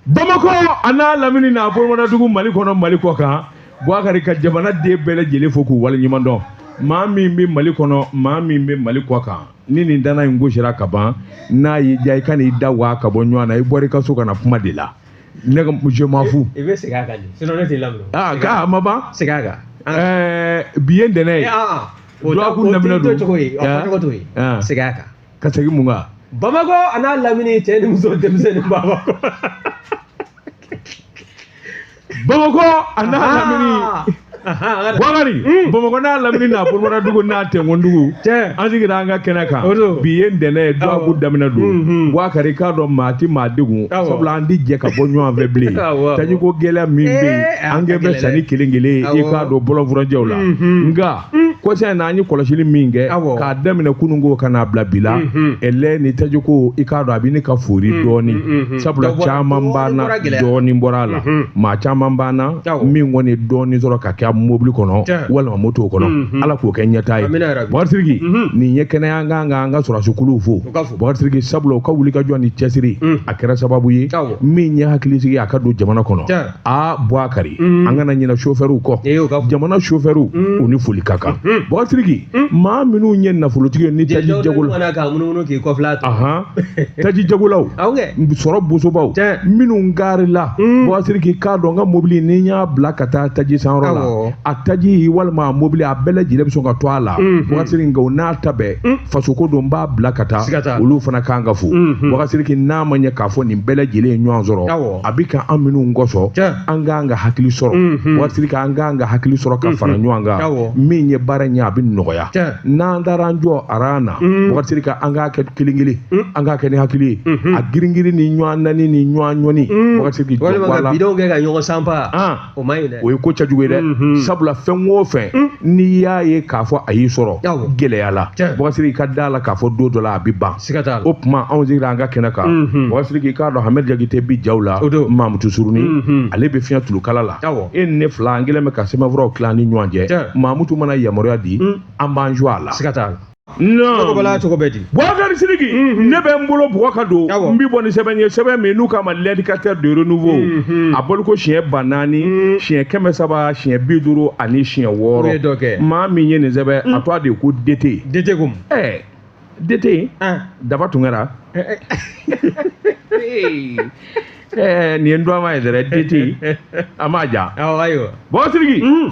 Bamako ana lamini na bolmana dugu Mali kono Mali ko kan Boubacar ka jamana de bele jele fo ku wali nyima don ma min be Mali kono ma min be Mali ko kan ni nin dana ngojira ka ban na yi jay kan i dawa ka bo nywana i bori ka so kana kuma de la ne je m'en fous e be sega ka ni sinon ne te lamlo ka maba sega ka bien dene o da ku lamina do to yi o to yi sega ka segi munga Bamako ana lamini te ni muso demse ni Bamako Bamako ana lamini Boubacar Bamako na lamini na pour mona dugu na te ngondugu anzigira anga kenaka biyen dene do agu damina do Boubacar ka do mati madigu sabla andi je ka bonyo aveble taji ko gela mimbe ange be sani kilingile e ka do bolon furo jewla nga ko se na anyi kolosili minge ka damina kunungo kana blabila ele ni taji ko e ka do abini ka furi doni sabla chama mbana doni borala ma chama mbana mi ngoni doni zoro ka mobile kono wala moto kono ala ko kenya tay Boubacar ni yekene anga sura sukulu fo Boubacar sablo ka wuli ka joni chesiri akira sababu yi mi nya hakili sigi akado jamana kono Boubacar anga na nyina chauffeur ko jamana chauffeur uni fuli kaka Boubacar ma minu nyen na fulu tige ni taji jagul wana ka munu ki ko flat taji jagulaw soro buso baw minu ngarila Boubacar ka do nga mobile ni nya blakata taji sanro la ataji walma mobile abele jile biso ka to ala Boubacar nga na tabe fasuko do mba blakata ulu fana kanga fu Boubacar na manya ka fo ni bele jile nyanzoro abika aminu ngoso anga hakili soro Boubacar anga hakili soro ka fara nyanga minye baranya abin noya na ndaranjo arana Boubacar anga ke kilingili anga ke ni hakili a giringiri ni nywana ni nyanyoni Boubacar wala bidonge ga yongo sampa o mayne o ko chajuwe de sabula fen wo fen ni yaye ka fo ayi soro geleyala Boubacar ka dala ka fo do dola biba o kuma on zira anga kenaka Boubacar ka do Hamed Jagite bi jawla Mamutu Suruni ale be fiya tulu kala la e ne fla ngele me ka sema vro klani nyanje Mamutu mana yamoro di ambanjo ala no Boubacar Sidiki ne be mbolo Boubacar do mbi boni sebe me nu ka ma l'éducateur de renouveau abol ko chien banani chien keme saba chien biduru ani chien woro ma mi nyene sebe atwa de ko dete gum dete daba tungara ni ndo ma ezere dete amaja ayo Boubacar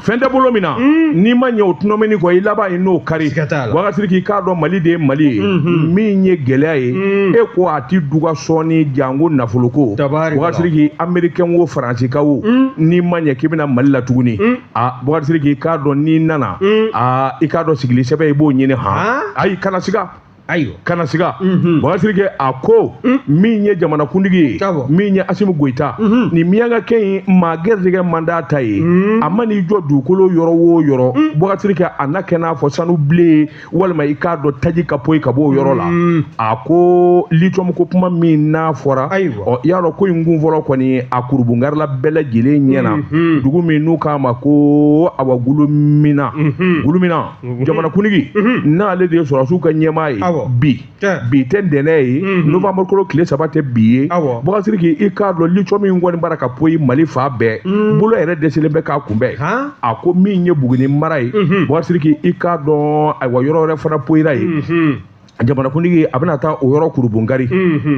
fende bolo mina ni ma nye autonomy ko ilaba ino kari Boubacar ka do Mali de Mali mi nye geleaye e ko ati duga soni jango nafuluko Boubacar American wo France ka wo ni ma nye kibina Mali la tuguni Boubacar ka do ni nana i ka do sigili sebe bo nyine ai kana siga kana siga Boubacar ako mi nye jamana kundigi mi nye Asimu Goita ni miyanga ken magerdige mandata yi amani jo dukolo yoro wo yoro Boubacar anakena fo sanu ble walma ikado taji kapoy kabo yoro la ako litom ko puma mi na fora o yaro ko ngum foro ko ni akurubungar la bela jile nyena dugu mi nuka mako awa gulumina jamana kundigi na le de so suka nyemai bi ten denei novembre ko kile sabate biye Boubacar i ka do lichomi ngoni baraka poyi Mali fa be bulo ere desile be ka kumbe ako mi nye bugini marai Boubacar i ka do ay wa yoro re fana poyi rai jamana kundigi abina ta o yoro kurubungari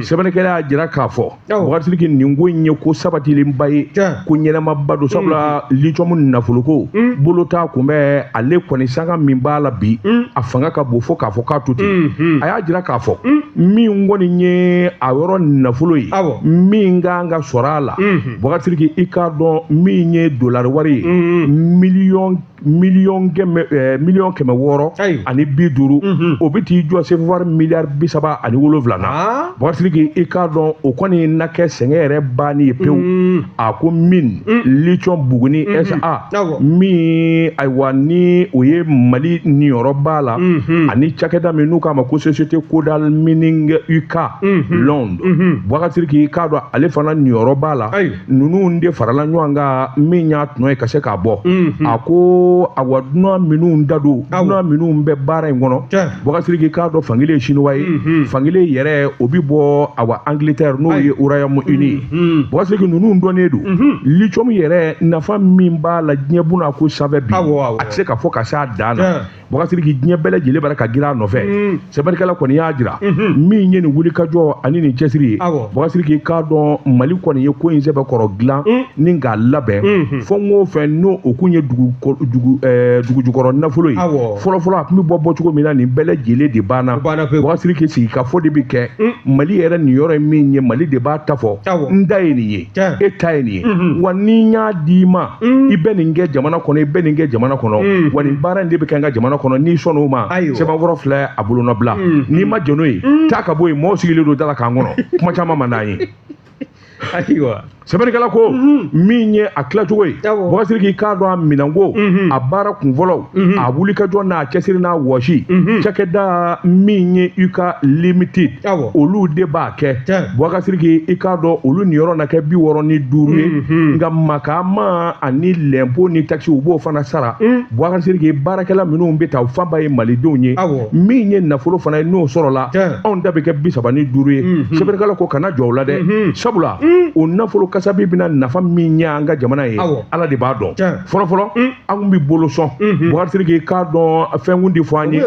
sebene kala jira kafo Boubacar ningo nye ko sabati limbaye ko nyena mabado sabla lichomu nafuluko bulo ta kumbe ale koni sanga mimbala bi afanga ka bofo kafo ka tuti aya jira kafo mi ngoni nye a yoro nafulo yi mi nganga sorala Boubacar ka do mi nye dollar wari million keme woro ani biduru obiti jo se voir milliard bisaba ani wolofla na Boubacar ka do o koni nake sengere bani pew ako min lichon buguni SA mi aiwani oye Mali ni yorobala ani chakeda menuka ma ko société kodal mining UK Londres Boubacar ka do ale fana ni yorobala nunu nde farala nyanga minya tno e kase ka bo ako awaduna minu ndado na minu be bara ngono Boubacar ka do fankelen chinois ye fankelen yɛrɛ o bi bɔ awa Angleterre n'o ye Royaume-Uni bɔgɔ siriki ninnu dɔnnen don lithium yɛrɛ nafa min b'a la diɲɛ buna ko sanfɛ bi a tɛ se ka fɔ ka s'a dan na bɔgɔ siriki diɲɛ bɛɛ lajɛlen b'a ka girin a nɔfɛ sɛbɛnnikɛla kɔni y'a jira min ye nin wulikajɔ ani nin cɛsiri ye bɔgɔ siriki k'a dɔn Mali kɔni ye ko in sɛbɛn kɔrɔ dilan ni k'a labɛn fɛn o fɛn n'o o kun ye dugujukɔrɔ nafolo ye fɔlɔfɔlɔ a tun bɛ bɔ cogo min na nin bɛɛ lajɛlen de banna bɔgɔ siriki sigi ka fɔ de bi kɛ Mali yɛrɛ nin yɔrɔ ye min ye Mali de b'a ta fɔ n da ye nin ye e ta ye nin ye wa ni n y'a d'i ma i bɛ nin kɛ jamana kɔnɔ i bɛ nin kɛ jamana kɔnɔ wa nin baara in de bɛ kɛ n ka jamana kɔnɔ n'i sɔnn'o ma sɛbɛnkɔrɔ filɛ a bolonɔbila n'i ma jɛn n'o ye taa ka bɔ yen mɔgɔw sigilen don da la k'an kɔnɔ kuma caman man d'an ye sɛbɛnnikɛla ko min ye a tilacogo ye bɔgɔ siriki k'a dɔn a minɛnko a baara kunfɔlɔw a wulikajɔ n'a cɛsiri n'a wɔsi cakɛda min ye UCA Limited olu de b'a kɛ bɔgɔ siriki i k'a dɔn olu nin yɔrɔ na kɛ 65 ye nka makaama ani lɛnpo ni taxi u b'o fana sara bɔgɔ siriki baarakɛla minnu bɛ taa fanba ye malidenw ye min ye nafolo fana ye n'o sɔrɔla anw da bɛ kɛ 35 ye sɛbɛnnikɛla ko kana jɔ o la dɛ sabula o nafolo kasabi bɛna nafa min ɲɛ an ka jamana ye ala de b'a dɔn fɔlɔfɔlɔ an kun bɛ bolo sɔn bɔgɔ siriki k'a dɔn fɛn kun di fɔ an ye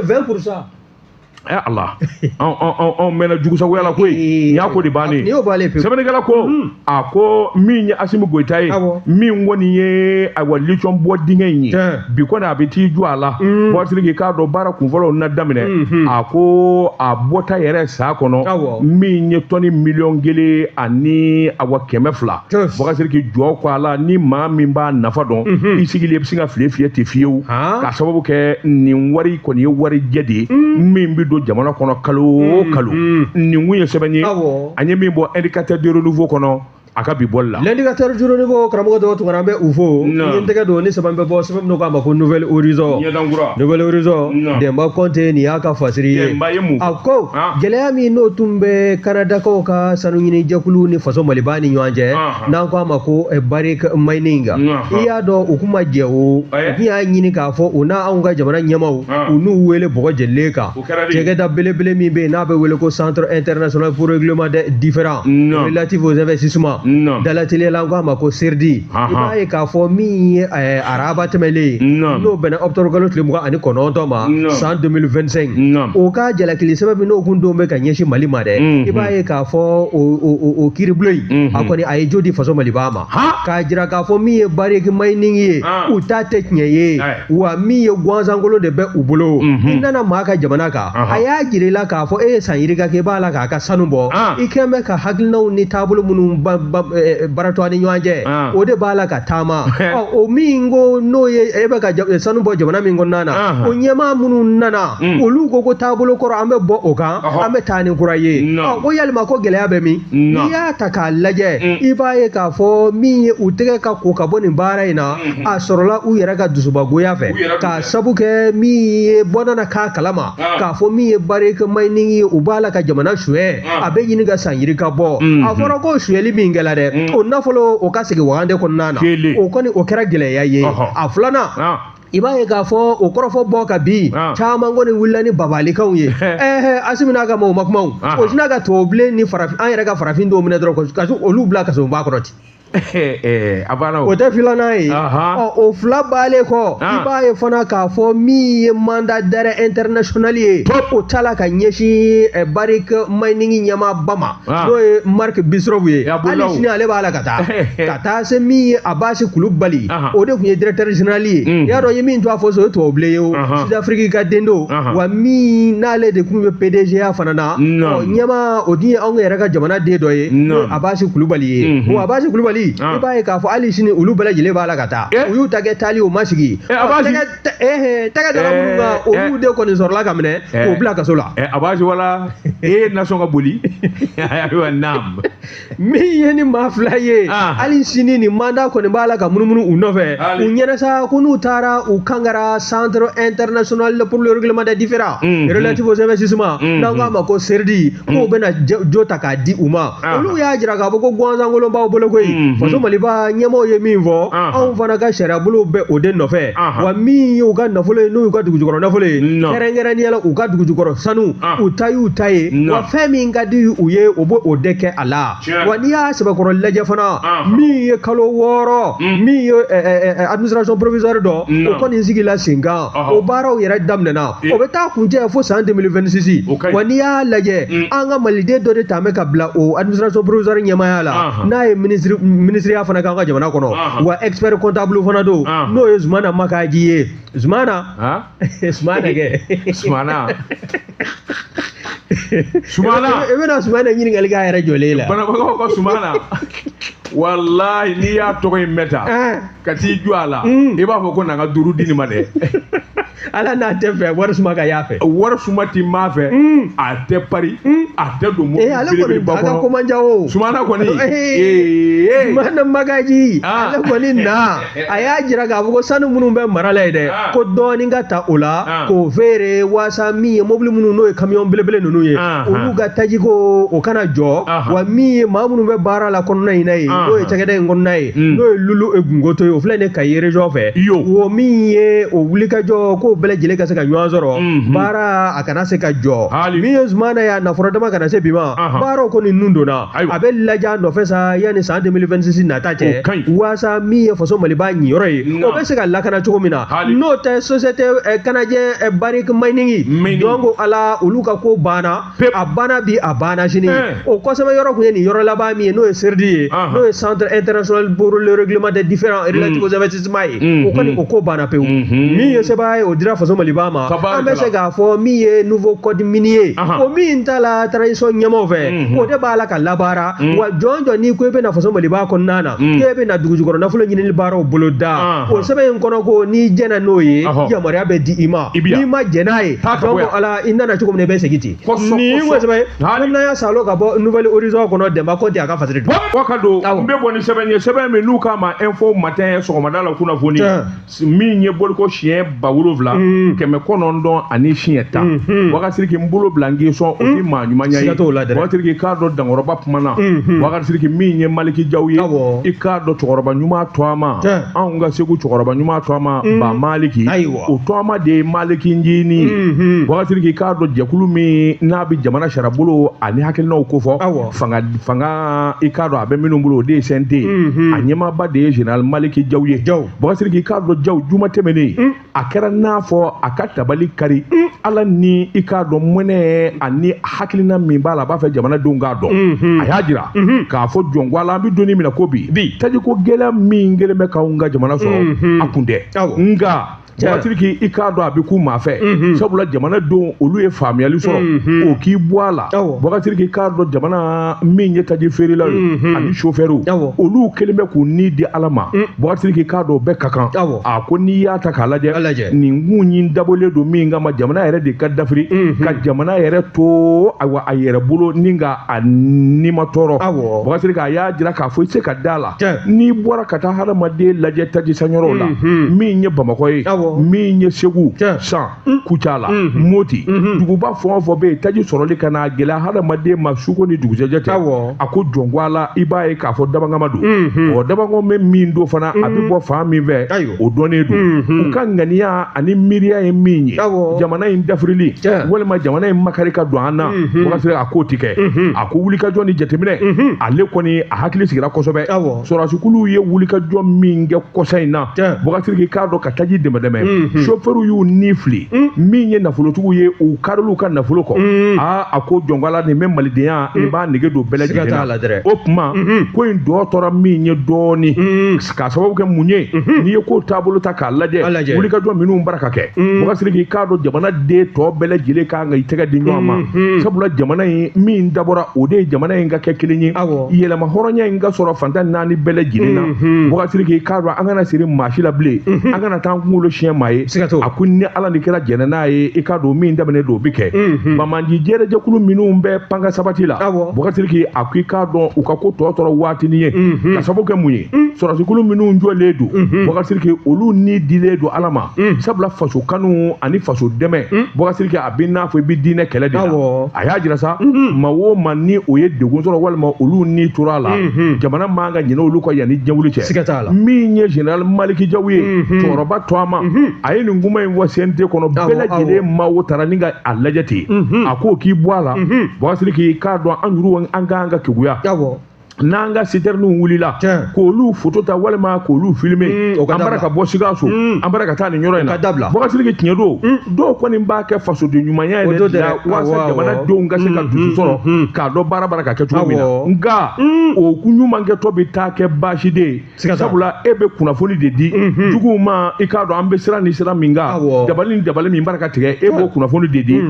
Allah anw mɛnna jugusagoya la koyi nin y'a ko de bannen sɛbɛnnikɛla ko a ko min ye Asimi Goyita ye min kɔni ye awa lithium bɔ dingɛ in ye bi kɔni a bɛ t'i jɔ a la bɔgɔ siriki k'a dɔn baara kunfɔlɔw na daminɛ a ko a bɔta yɛrɛ sa kɔnɔ min ye tɔni 1,000,000 ani awa 200 bɔgɔ siriki jɔ ko a la ni maa min b'a nafa dɔn i sigilen bɛ se ka file fiyɛ ten fiyewu k'a sababu kɛ nin wari kɔni ye wari jɛ de ye min bɛ don jamana kɔnɔ kalo o kalo nin kun ye sɛbɛn ye an ye min bɔ indicateur de renouveau kɔnɔ a ka bi bɔli la l'indicateur de renouveau karamɔgɔ dɔw tugara an bɛ u fo ni n tɛgɛ don ni sɛbɛn bɛ bɔ sɛbɛn min k'a ma ko nouvelle horizon Demba Konte nin y'a ka fasiri ye a ko gɛlɛya min n'o tun bɛ Kanadakaw ka sanu ɲini jɛkulu ni faso Maliba ni ɲɔgɔn cɛ n'an k'a ma ko Barrick Mining i y'a dɔn u kun ma jɛ o kun y'a ɲini k'a fɔ u n'a anw ka jamana ɲɛmaw u n'u wele bɔgɔ jɛlen kan cɛkɛda belebele min bɛ yen n'a bɛ wele ko Centre international pour règlement des différends relatifs aux investissements dalateliya la ko a ma ko serdi i b'a ye k'a fɔ min ye araba tɛmɛlen n'o bɛnna octobre kalo tile 29 ma san 2025 o ka jalakili sɛbɛn n'o kun don bɛ ka ɲɛsin Mali ma dɛ i b'a ye k'a fɔ o kiiribulon in a kɔni a ye jo di faso Maliba ma k'a jira k'a fɔ min ye Barrick Mining ye u ta tɛ tiɲɛ ye wa min ye gansankolo de bɛ u bolo i nana maa ka jamana kan a y'a jira i la k'a fɔ e ye san yirika kɛ i b'a la k'a ka sanu bɔ i kɛn bɛ ka hakilinaw ni taabolo minnu baratɔ ni ɲɔgɔn cɛ o de b'a la ka taama o min ko n'o ye e bɛ ka sanu bɔ jamana min kɔnɔna na o ɲɛmaa minnu nana olu ko taabolo kɔrɔ an bɛ bɔ o kan an bɛ taa ni kura ye ko yalima ko gɛlɛya bɛ min n'i y'a ta k'a lajɛ i b'a ye k'a fɔ min ye u tɛgɛ ka ko ka bɔ nin baara in na a sɔrɔla u yɛrɛ ka dusubagoya fɛ k'a sabu kɛ min ye bɔnana k'a kalama k'a fɔ min ye Barrick Mining ye u b'a la ka jamana suyɛ a bɛ ɲini ka san yiri ka bɔ a fɔra ko suyɛli min kɛla dɛ o nafolo o ka segin wagande kɔnɔna na o kɔni o kɛra gɛlɛya ye a filanan i b'a ye k'a fɔ o kɔrɔfɔ bɔ ka bin caman kɔni wulila ni babalikanw ye Asimi n'a ka maaw ma kumaw o sin'a ka tubabubilen ni farafin an yɛrɛ ka farafin dɔw minɛ dɔrɔn ka olu bila ka sɔrɔ u b'a kɔrɔ ten o tɛ filanan ye o fila baalen kɔ i b'a ye fana k'a fɔ min ye mandat d'arrêt international ye o ta la ka ɲɛsin Barrick Mining ɲɛmaa ba ma n'o ye Marc Bisrov ye hali sini ale b'a la ka taa se min ye Abasi Kulubali o de tun ye directeur général ye i y'a dɔn i ye min to a fɔ so o ye tubabubilen ye o Sud-Afrique ka den don wa min n'ale de tun bɛ PDG ya fana na ɲɛmaa o dun ye anw yɛrɛ ka jamana den dɔ ye n'o ye Abasi Kulubali ye o Abasi Kulubali i b'a ye k'a fɔ hali sini olu bɛɛ lajɛlen b'a la ka taa u y'u ta kɛ taali o ma sigi tɛgɛ dara minnu kan olu de kɔni sɔrɔla ka minɛ k'o bila kaso la Abasi wala e nasɔn ka boli ayiwa naam min ye ni maa fila ye hali sini nin mandat kɔni b'a la ka munumunu u nɔfɛ u ɲɛna sa ko n'u taara u kankara Centre international pour le règlement des différends relatifs aux investissements n'an k'a ma ko serdi k'o bɛna jo ta k'a di u ma olu y'a jira k'a fɔ ko gansankolon b'aw bolo koyi faso maliba ɲɛmɔgɔw ye min fɔ anw fana ka sariyabolo bɛ o de nɔfɛ wa min ye u ka nafolo ye n'u ka dugujukɔrɔ nafolo ye kɛrɛnkɛrɛnnenya la u ka dugujukɔrɔ sanu u ta y'u ta ye wa fɛn min ka di u ye u b'o o de kɛ a la wa n'i y'a sɛbɛkɔrɔ lajɛ fana min ye kalo 6 min ye administration provisoire dɔ o kɔni sigila sen kan o baaraw yɛrɛ daminɛna o bɛ taa kuncɛ fo san 2026 wa n'i y'a lajɛ an ka maliden dɔ de tun bɛ ka bila o administration provisoire ɲɛmaaya la n'a ye ministeriya fana k'an ka jamana kɔnɔ wa expert comptable fana don n'o ye Zumana Makaji ye Zumana kɛ Sumana i bɛna Sumana ɲininkali k'a yɛrɛ jɔlen la banabagaw ka Sumana wallahi n'i y'a tɔgɔ in mɛn tan ka t'i jɔ a la i b'a fɔ ko na n ka 5 di nin ma dɛ ala n'a tɛ fɛ wari suma ka y'a fɛ wari suma ti maa fɛ a tɛ pari a tɛ don mɔbili belebeleba kɔnɔ komanja o Sumana kɔni Zumana Makaji ale kɔni na a y'a jira k'a fɔ ko sanu minnu bɛ mara la ye dɛ ko dɔɔnin ka ta o la k'o feere waasa min ye mɔbili minnu n'o ye camion belebele ninnu ye olu ka taji ko o kana jɔ wa min ye maa minnu bɛ baara la kɔnɔna in na ye n'o ye cakɛda in kɔnɔna ye n'o ye Lulu Gungoto ye o filɛ ne Kayi région fɛ o min ye o wulikajɔ ko bɛɛ lajɛlen ka se ka ɲɔgɔn sɔrɔ baara a kana se ka jɔ min ye Zumana ya nafolo dama kana se bi ma baaraw kɔni nun donna a bɛ lajɛ nɔfɛ sa yanni san 2026 nata cɛ waasa min ye faso maliba ɲiyɔrɔ ye o bɛ se ka lakana cogo min na n'o tɛ société kanajɛ Barrick Mining donc ala olu ka ko banna a banna bi a banna sini o kɔsɛbɛ yɔrɔ kun ye nin yɔrɔ laban min ye n'o ye CERDI ye n'o ye Centre International pour le Règlement des Différends Relatifs aux Investissements ye o kɔni o ko banna pewu min ye sɛbɛn ye o dira faso maliba ma an bɛ se k'a fɔ min ye nouveau code minier o min ta la transition ɲɛmɔgɔw fɛ o de b'a la ka labaara wa jɔn jɔn n'i ko i bɛna faso maliba kɔnɔna na k'e bɛna dugujukɔrɔ nafolo ɲinini baaraw bolo da o sɛbɛn in kɔnɔ ko n'i jɛna n'o ye yamaruya bɛ di i ma n'i ma jɛn n'a ye donc ala i nana cogo min na i bɛ segin ten nin ko sɛbɛn n'an y'a salo ka bɔ Nouvelle Horizon kɔnɔ Demba Kɔnte a ka fasiri don waka don n bɛ bɔ ni sɛbɛn ye sɛbɛn min n'u k'a ma info matin sɔgɔmada la kunnafoni min ye boliko siɲɛ 7,000 910 wakasiriki n bolo bila n k'i sɔn o tɛ maa ɲumanya ye wakasiriki k'a dɔn dankɔrɔba kuma na wakasiriki min ye Maliki Jaw ye i k'a dɔn cɛkɔrɔba ɲuman tɔgɔma anw ka Segu cɛkɔrɔba ɲuman tɔgɔma Ba Maliki o tɔgɔma de ye Maliki Njini wakasiriki k'a dɔn jɛkulu min n'a bɛ jamana sarabolo ani hakilinaw ko fɔ fanga i k'a dɔn a bɛ minnu bolo o de ye CNT a ɲɛmaaba de ye Général Maliki Jaw ye wakasiriki k'a dɔn Jaw juma tɛmɛnen a kɛra n'a fɔ a ka tabali kari ala ni i k'a dɔn mɔnɛ ani hakilina min b'a la a b'a fɛ jamanadenw k'a dɔn a y'a jira k'a fɔ jɔn la an bɛ donni minɛ ko bi taji ko gɛlɛya min kɛlen bɛ k'anw ka jamana sɔrɔ a kun tɛ nka wakasiriki i k'a dɔn a bɛ k'u maa fɛ sabula jamanadenw olu ye faamuyali sɔrɔ o k'i bɔ a la wakasiriki k'a dɔn jamana min ye taji feerelaw ye ani chauffeurs olu kɛlen bɛ k'u ni di ala ma wakasiriki k'a dɔn bɛɛ ka kan a ko n'i y'a ta k'a lajɛ nin kun yin dabɔlen don min kama jamana yɛrɛ de ka dafiri ka jamana yɛrɛ to a yɛrɛ bolo ni ka a ni ma tɔɔrɔ wakasiriki a y'a jira k'a fɔ i se ka da la n'i bɔra ka taa hadamaden lajɛ taji sanyɔrɔw la min ye Bamakɔ ye min ye Segu San Kucala Moti duguba fɛn o fɛn bɛ yen taji sɔrɔli ka na gɛlɛya hadamaden ma suko ni dugusɛjɛ tɛ a ko jɔn a la i b'a ye k'a fɔ dabangama don ɔ dabangama bɛ min don fana a bɛ bɔ fan min fɛ o dɔnnen don u ka ŋaniya ani miiriya ye min ye jamana in dafirili walima jamana in makari ka don an na wakasiri a k'o ti kɛ a ko wulikajɔ ni jateminɛ ale kɔni a hakili sigira kosɛbɛ sɔrɔsikuluw ye wulikajɔ min kɛ kɔsa in na wakasiri k'a dɔn ka taji dɛmɛ chauffeurs y'u ni fili min ye nafolotigiw ye u karil'u ka nafolo kɔ a ko jɔngala nin bɛ malidenya nin b'a nege don bɛɛ lajɛlen na o tuma ko in dɔ tora min ye dɔɔni k'a sababu kɛ mun ye n'i ye ko taabolo ta k'a lajɛ wulikajɔ minnu bara ka kɛ wakasiri k'a dɔn jamana den tɔ bɛɛ lajɛlen kan ka i tɛgɛ di ɲɔgɔn ma sabula jamana in min dabɔra o de ye jamana in ka kɛ kelen ye yɛlɛma hɔrɔnya in ka sɔrɔ fantan 4 bɛɛ lajɛlen na wakasiri k'a dɔn an kana siri maa si la bilen an kana taa an kunkolo siɲɛ maa ye a ko ni ala ni kɛra jɛnɛ n'a ye i k'a dɔn min daminɛ don o bi kɛ bamanji jɛrɛjɛkulu minnu bɛ panga sabati la Bougazelli a ko i k'a dɔn u ka ko tɔ tora waatinin ye ka sababu kɛ mun ye sɔrɔsikulu minnu jɔlen don Bougazelli olu ni dilen don ala ma sabula faso kanu ani faso dɛmɛ Bougazelli a bɛ n'a fɔ i bɛ diinɛ kɛlɛ de la a y'a jira sa ma o ma ni o ye degun sɔrɔ walima olu ni tora a la jamana man ka ɲinɛ olu ka yanni jɛwuli cɛ min ye général Maliki Jawu ye cɛkɔrɔba to a ma a ye nin kuma in fɔ CNT kɔnɔ bɛɛ lajɛlen maaw taara ni ka a lajɛ ten a ko k'i bɔ a la Bougazelli k'a dɔn an yɛrɛw an k'an ka keguya n'an ka citernes wulila k'olu photo ta walima k'olu filmer an bara ka bɔ Sikaso an bara ka taa nin yɔrɔ in na Bougazelli tiɲɛ don dɔw kɔni b'a kɛ fasoden ɲumanya yɛrɛ de la walasa jamanadenw ka se ka dusu sɔrɔ k'a dɔn baara bara ka kɛ cogo min na nka o ɲumankɛtɔ bɛ taa kɛ baasi de ye sabula e bɛ kunnafoni de di juguw ma i k'a dɔn an bɛ sira ni sira min kan dabali ni dabali min bara ka tigɛ e b'o kunnafoni de di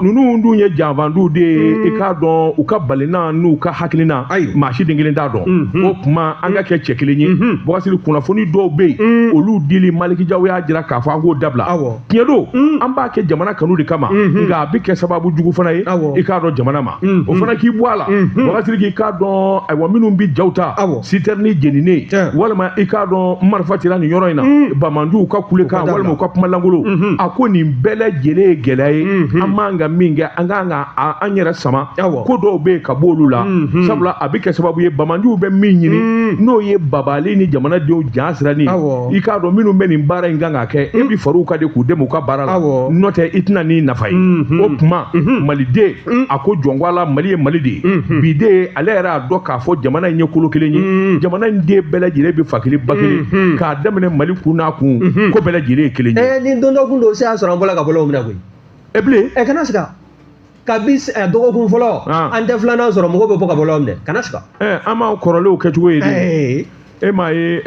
ninnu dun ye janfanduw de ye i k'a dɔn u ka balina n'u ka hakilina maa si den kelen t'a dɔn o tuma an ka kɛ cɛ kelen ye Bougazelli kunnafoni dɔw bɛ yen olu dili Maliki Jawu y'a jira k'a fɔ an k'o dabila tiɲɛ don an b'a kɛ jamana kanu de kama nka a bɛ kɛ sababu jugu fana ye i k'a dɔn jamana ma o fana k'i bɔ a la Bougazelli k'a dɔn ayiwa minnu bɛ jaw ta citerne jeninen walima i k'a dɔn marifa cira nin yɔrɔ in na bamanjuw ka kulekan walima u ka kumalangolo a ko nin bɛɛ lajɛlen ye gɛlɛya ye an m'an ka min kɛ an k'an ka an yɛrɛ sama ko dɔw bɛ yen ka bɔ olu la sabula a bɛ kɛ sababu ye bamanjuw bɛ min ɲini n'o ye babali ni jamanadenw jan siranin i k'a dɔn minnu bɛ nin baara in kan ka kɛ e bɛ far'u kan de k'u dɛmɛ u ka baara la n'o tɛ i tɛna ni nafa ye o tuma maliden a ko jɔn ko ala Mali ye Mali de ye bi de ale yɛrɛ y'a dɔn k'a fɔ jamana in ye kolo kelen ye jamana in den bɛɛ lajɛlen bɛ fa kelen ba kelen k'a daminɛ Mali kun n'a kun ko bɛɛ lajɛlen ye kelen ye ni don dɔ kun don o se y'a sɔrɔ an bɔra ka bɔ o minɛ koyi e bilen kana siga kabi dɔgɔkun fɔlɔ an tɛ filanan sɔrɔ mɔgɔw bɛ bɔ ka bɔ minɛ kana siga an b'an kɔrɔlenw kɛcogo ye de e m'a ye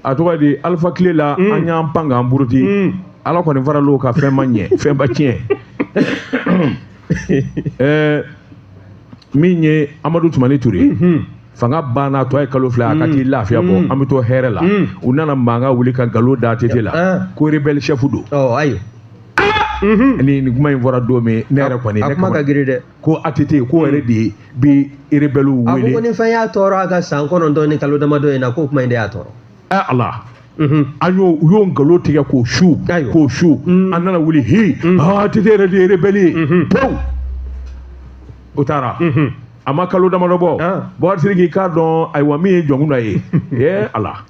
a tɔgɔ di Alpha Kile la an y'an pan k'an buruti ala kɔni faral'o ka fɛn ma ɲɛ fɛn ba tiɲɛ min ye Amadu Tumani Ture fanga banna tɔ ye kalo fila a ka t'i lafiya bɔ an bɛ to hɛrɛ la u nana mankan wuli ka nkalon da ATT la ko rebelle chef don ni kuma in fɔra don min ne yɛrɛ kɔni a kuma ka girin dɛ ko ATT ko yɛrɛ de bi rebellew wele a ko ni fɛn y'a tɔɔrɔ a ka san 9 ni kalo damadɔ in na ko kuma in de y'a tɔɔrɔ ala an y'o nkalon tigɛ k'o su an nana wuli ATT yɛrɛ de ye rebelle ye pewu o taara a ma kalo damadɔ bɔ Bougazelli k'a dɔn ayiwa min ye jɔnkuna ye ala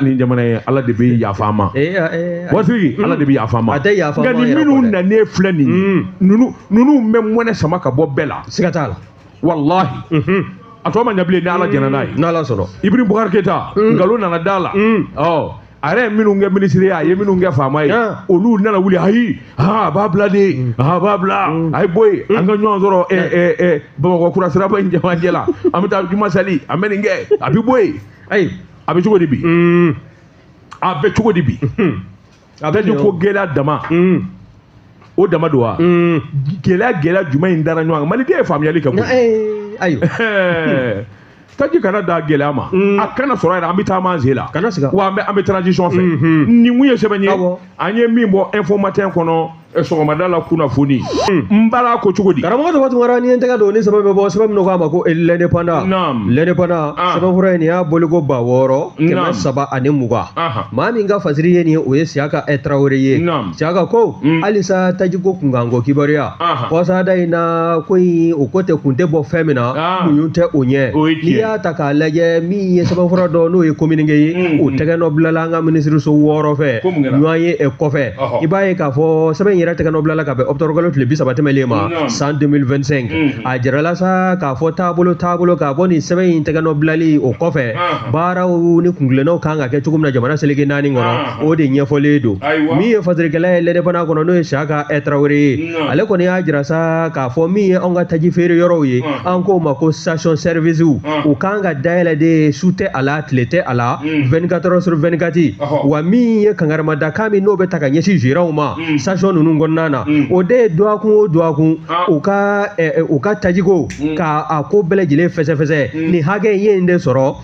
nin jamana ye ala de bɛ yafa an ma Bougazelli ala de bɛ yafa an ma nka nin minnu nanen filɛ nin ye ninnu bɛ mɔnɛ sama ka bɔ bɛɛ la siga t'a la walahi a tɔ ma ɲɛ bilen ni ala jɛna n'a ye n'ala sɔnna Ibrahim Boubacar Keita nkalon nana da la a yɛrɛ ye minnu kɛ minisiri ye a ye minnu kɛ faama ye olu nana wuli ayi a b'a bila de a b'a bila a ye bɔ yen an ka ɲɔgɔn sɔrɔ Bamakɔ kura siraba in jamajɛ la an bɛ taa Juma Sali an bɛ nin kɛ a bɛ bɔ yen ayi a bɛ cogo di bi a bɛ cogo di bi a bɛ di ko gɛlɛya dama o dama don wa gɛlɛya jumɛn in dara ɲɔgɔn kan Maliden ye faamuyali kɛ koyi taji kana da gɛlɛya ma a kana sɔrɔ yɛrɛ an bɛ taa an sen la wa an bɛ transition fɛ nin mun ye sɛbɛn ye an ye min bɔ info matin kɔnɔ sɔgɔmada la kunnafoni n bala ko cogo di karamɔgɔ dɔ tuma ni n tɛgɛ don ni sɛbɛn bɛ bɔ sɛbɛn min k'a ma ko l'indépendant sɛbɛn fura in y'a boli ko 620 maa min ka fasiri ye nin ye o ye Siyaka Tarawele ye Siyaka ko halisa taji ko kunkanko kibaruya kɔsada in na ko in o ko tɛ kun tɛ bɔ fɛn min na muɲu tɛ o ɲɛ n'i y'a ta k'a lajɛ min ye sɛbɛn fura dɔ n'o ye communiqué ye o tɛgɛ nɔ bilala an ka minisiriso 6 fɛ ɲɔgɔn ye kɔfɛ i b'a ye k'a fɔ sɛbɛn yɛrɛ tɛgɛ nɔ bilala ka bɛn octobre kalo tile 30 tɛmɛlen ma san 2025 a jirala sa k'a fɔ taabolo k'a bɔ nin sɛbɛn in tɛgɛ nɔ bilali o kɔfɛ baaraw ni kungilennaw kan ka kɛ cogo min na jamana seleke 4 kɔnɔ o de ɲɛfɔlen don min ye fasirikɛla ye l'indépendant kɔnɔ n'o ye Siyaka Tarawele ye ale kɔni y'a jira sa k'a fɔ min ye anw ka taji feere yɔrɔw ye an k'o ma ko station service u kan ka dayɛlɛ de su tɛ a la tile tɛ a la 24 heures sur 24 wa min ye kangarimada kan min n'o bɛ ta ka ɲɛsin gérants ma station ninnu ninnu kɔnɔna na o de ye dɔgɔkun o dɔgɔkun u ka tajiko ka a ko bɛɛ lajɛlen fɛsɛfɛsɛ nin hakɛ in ye nin de sɔrɔ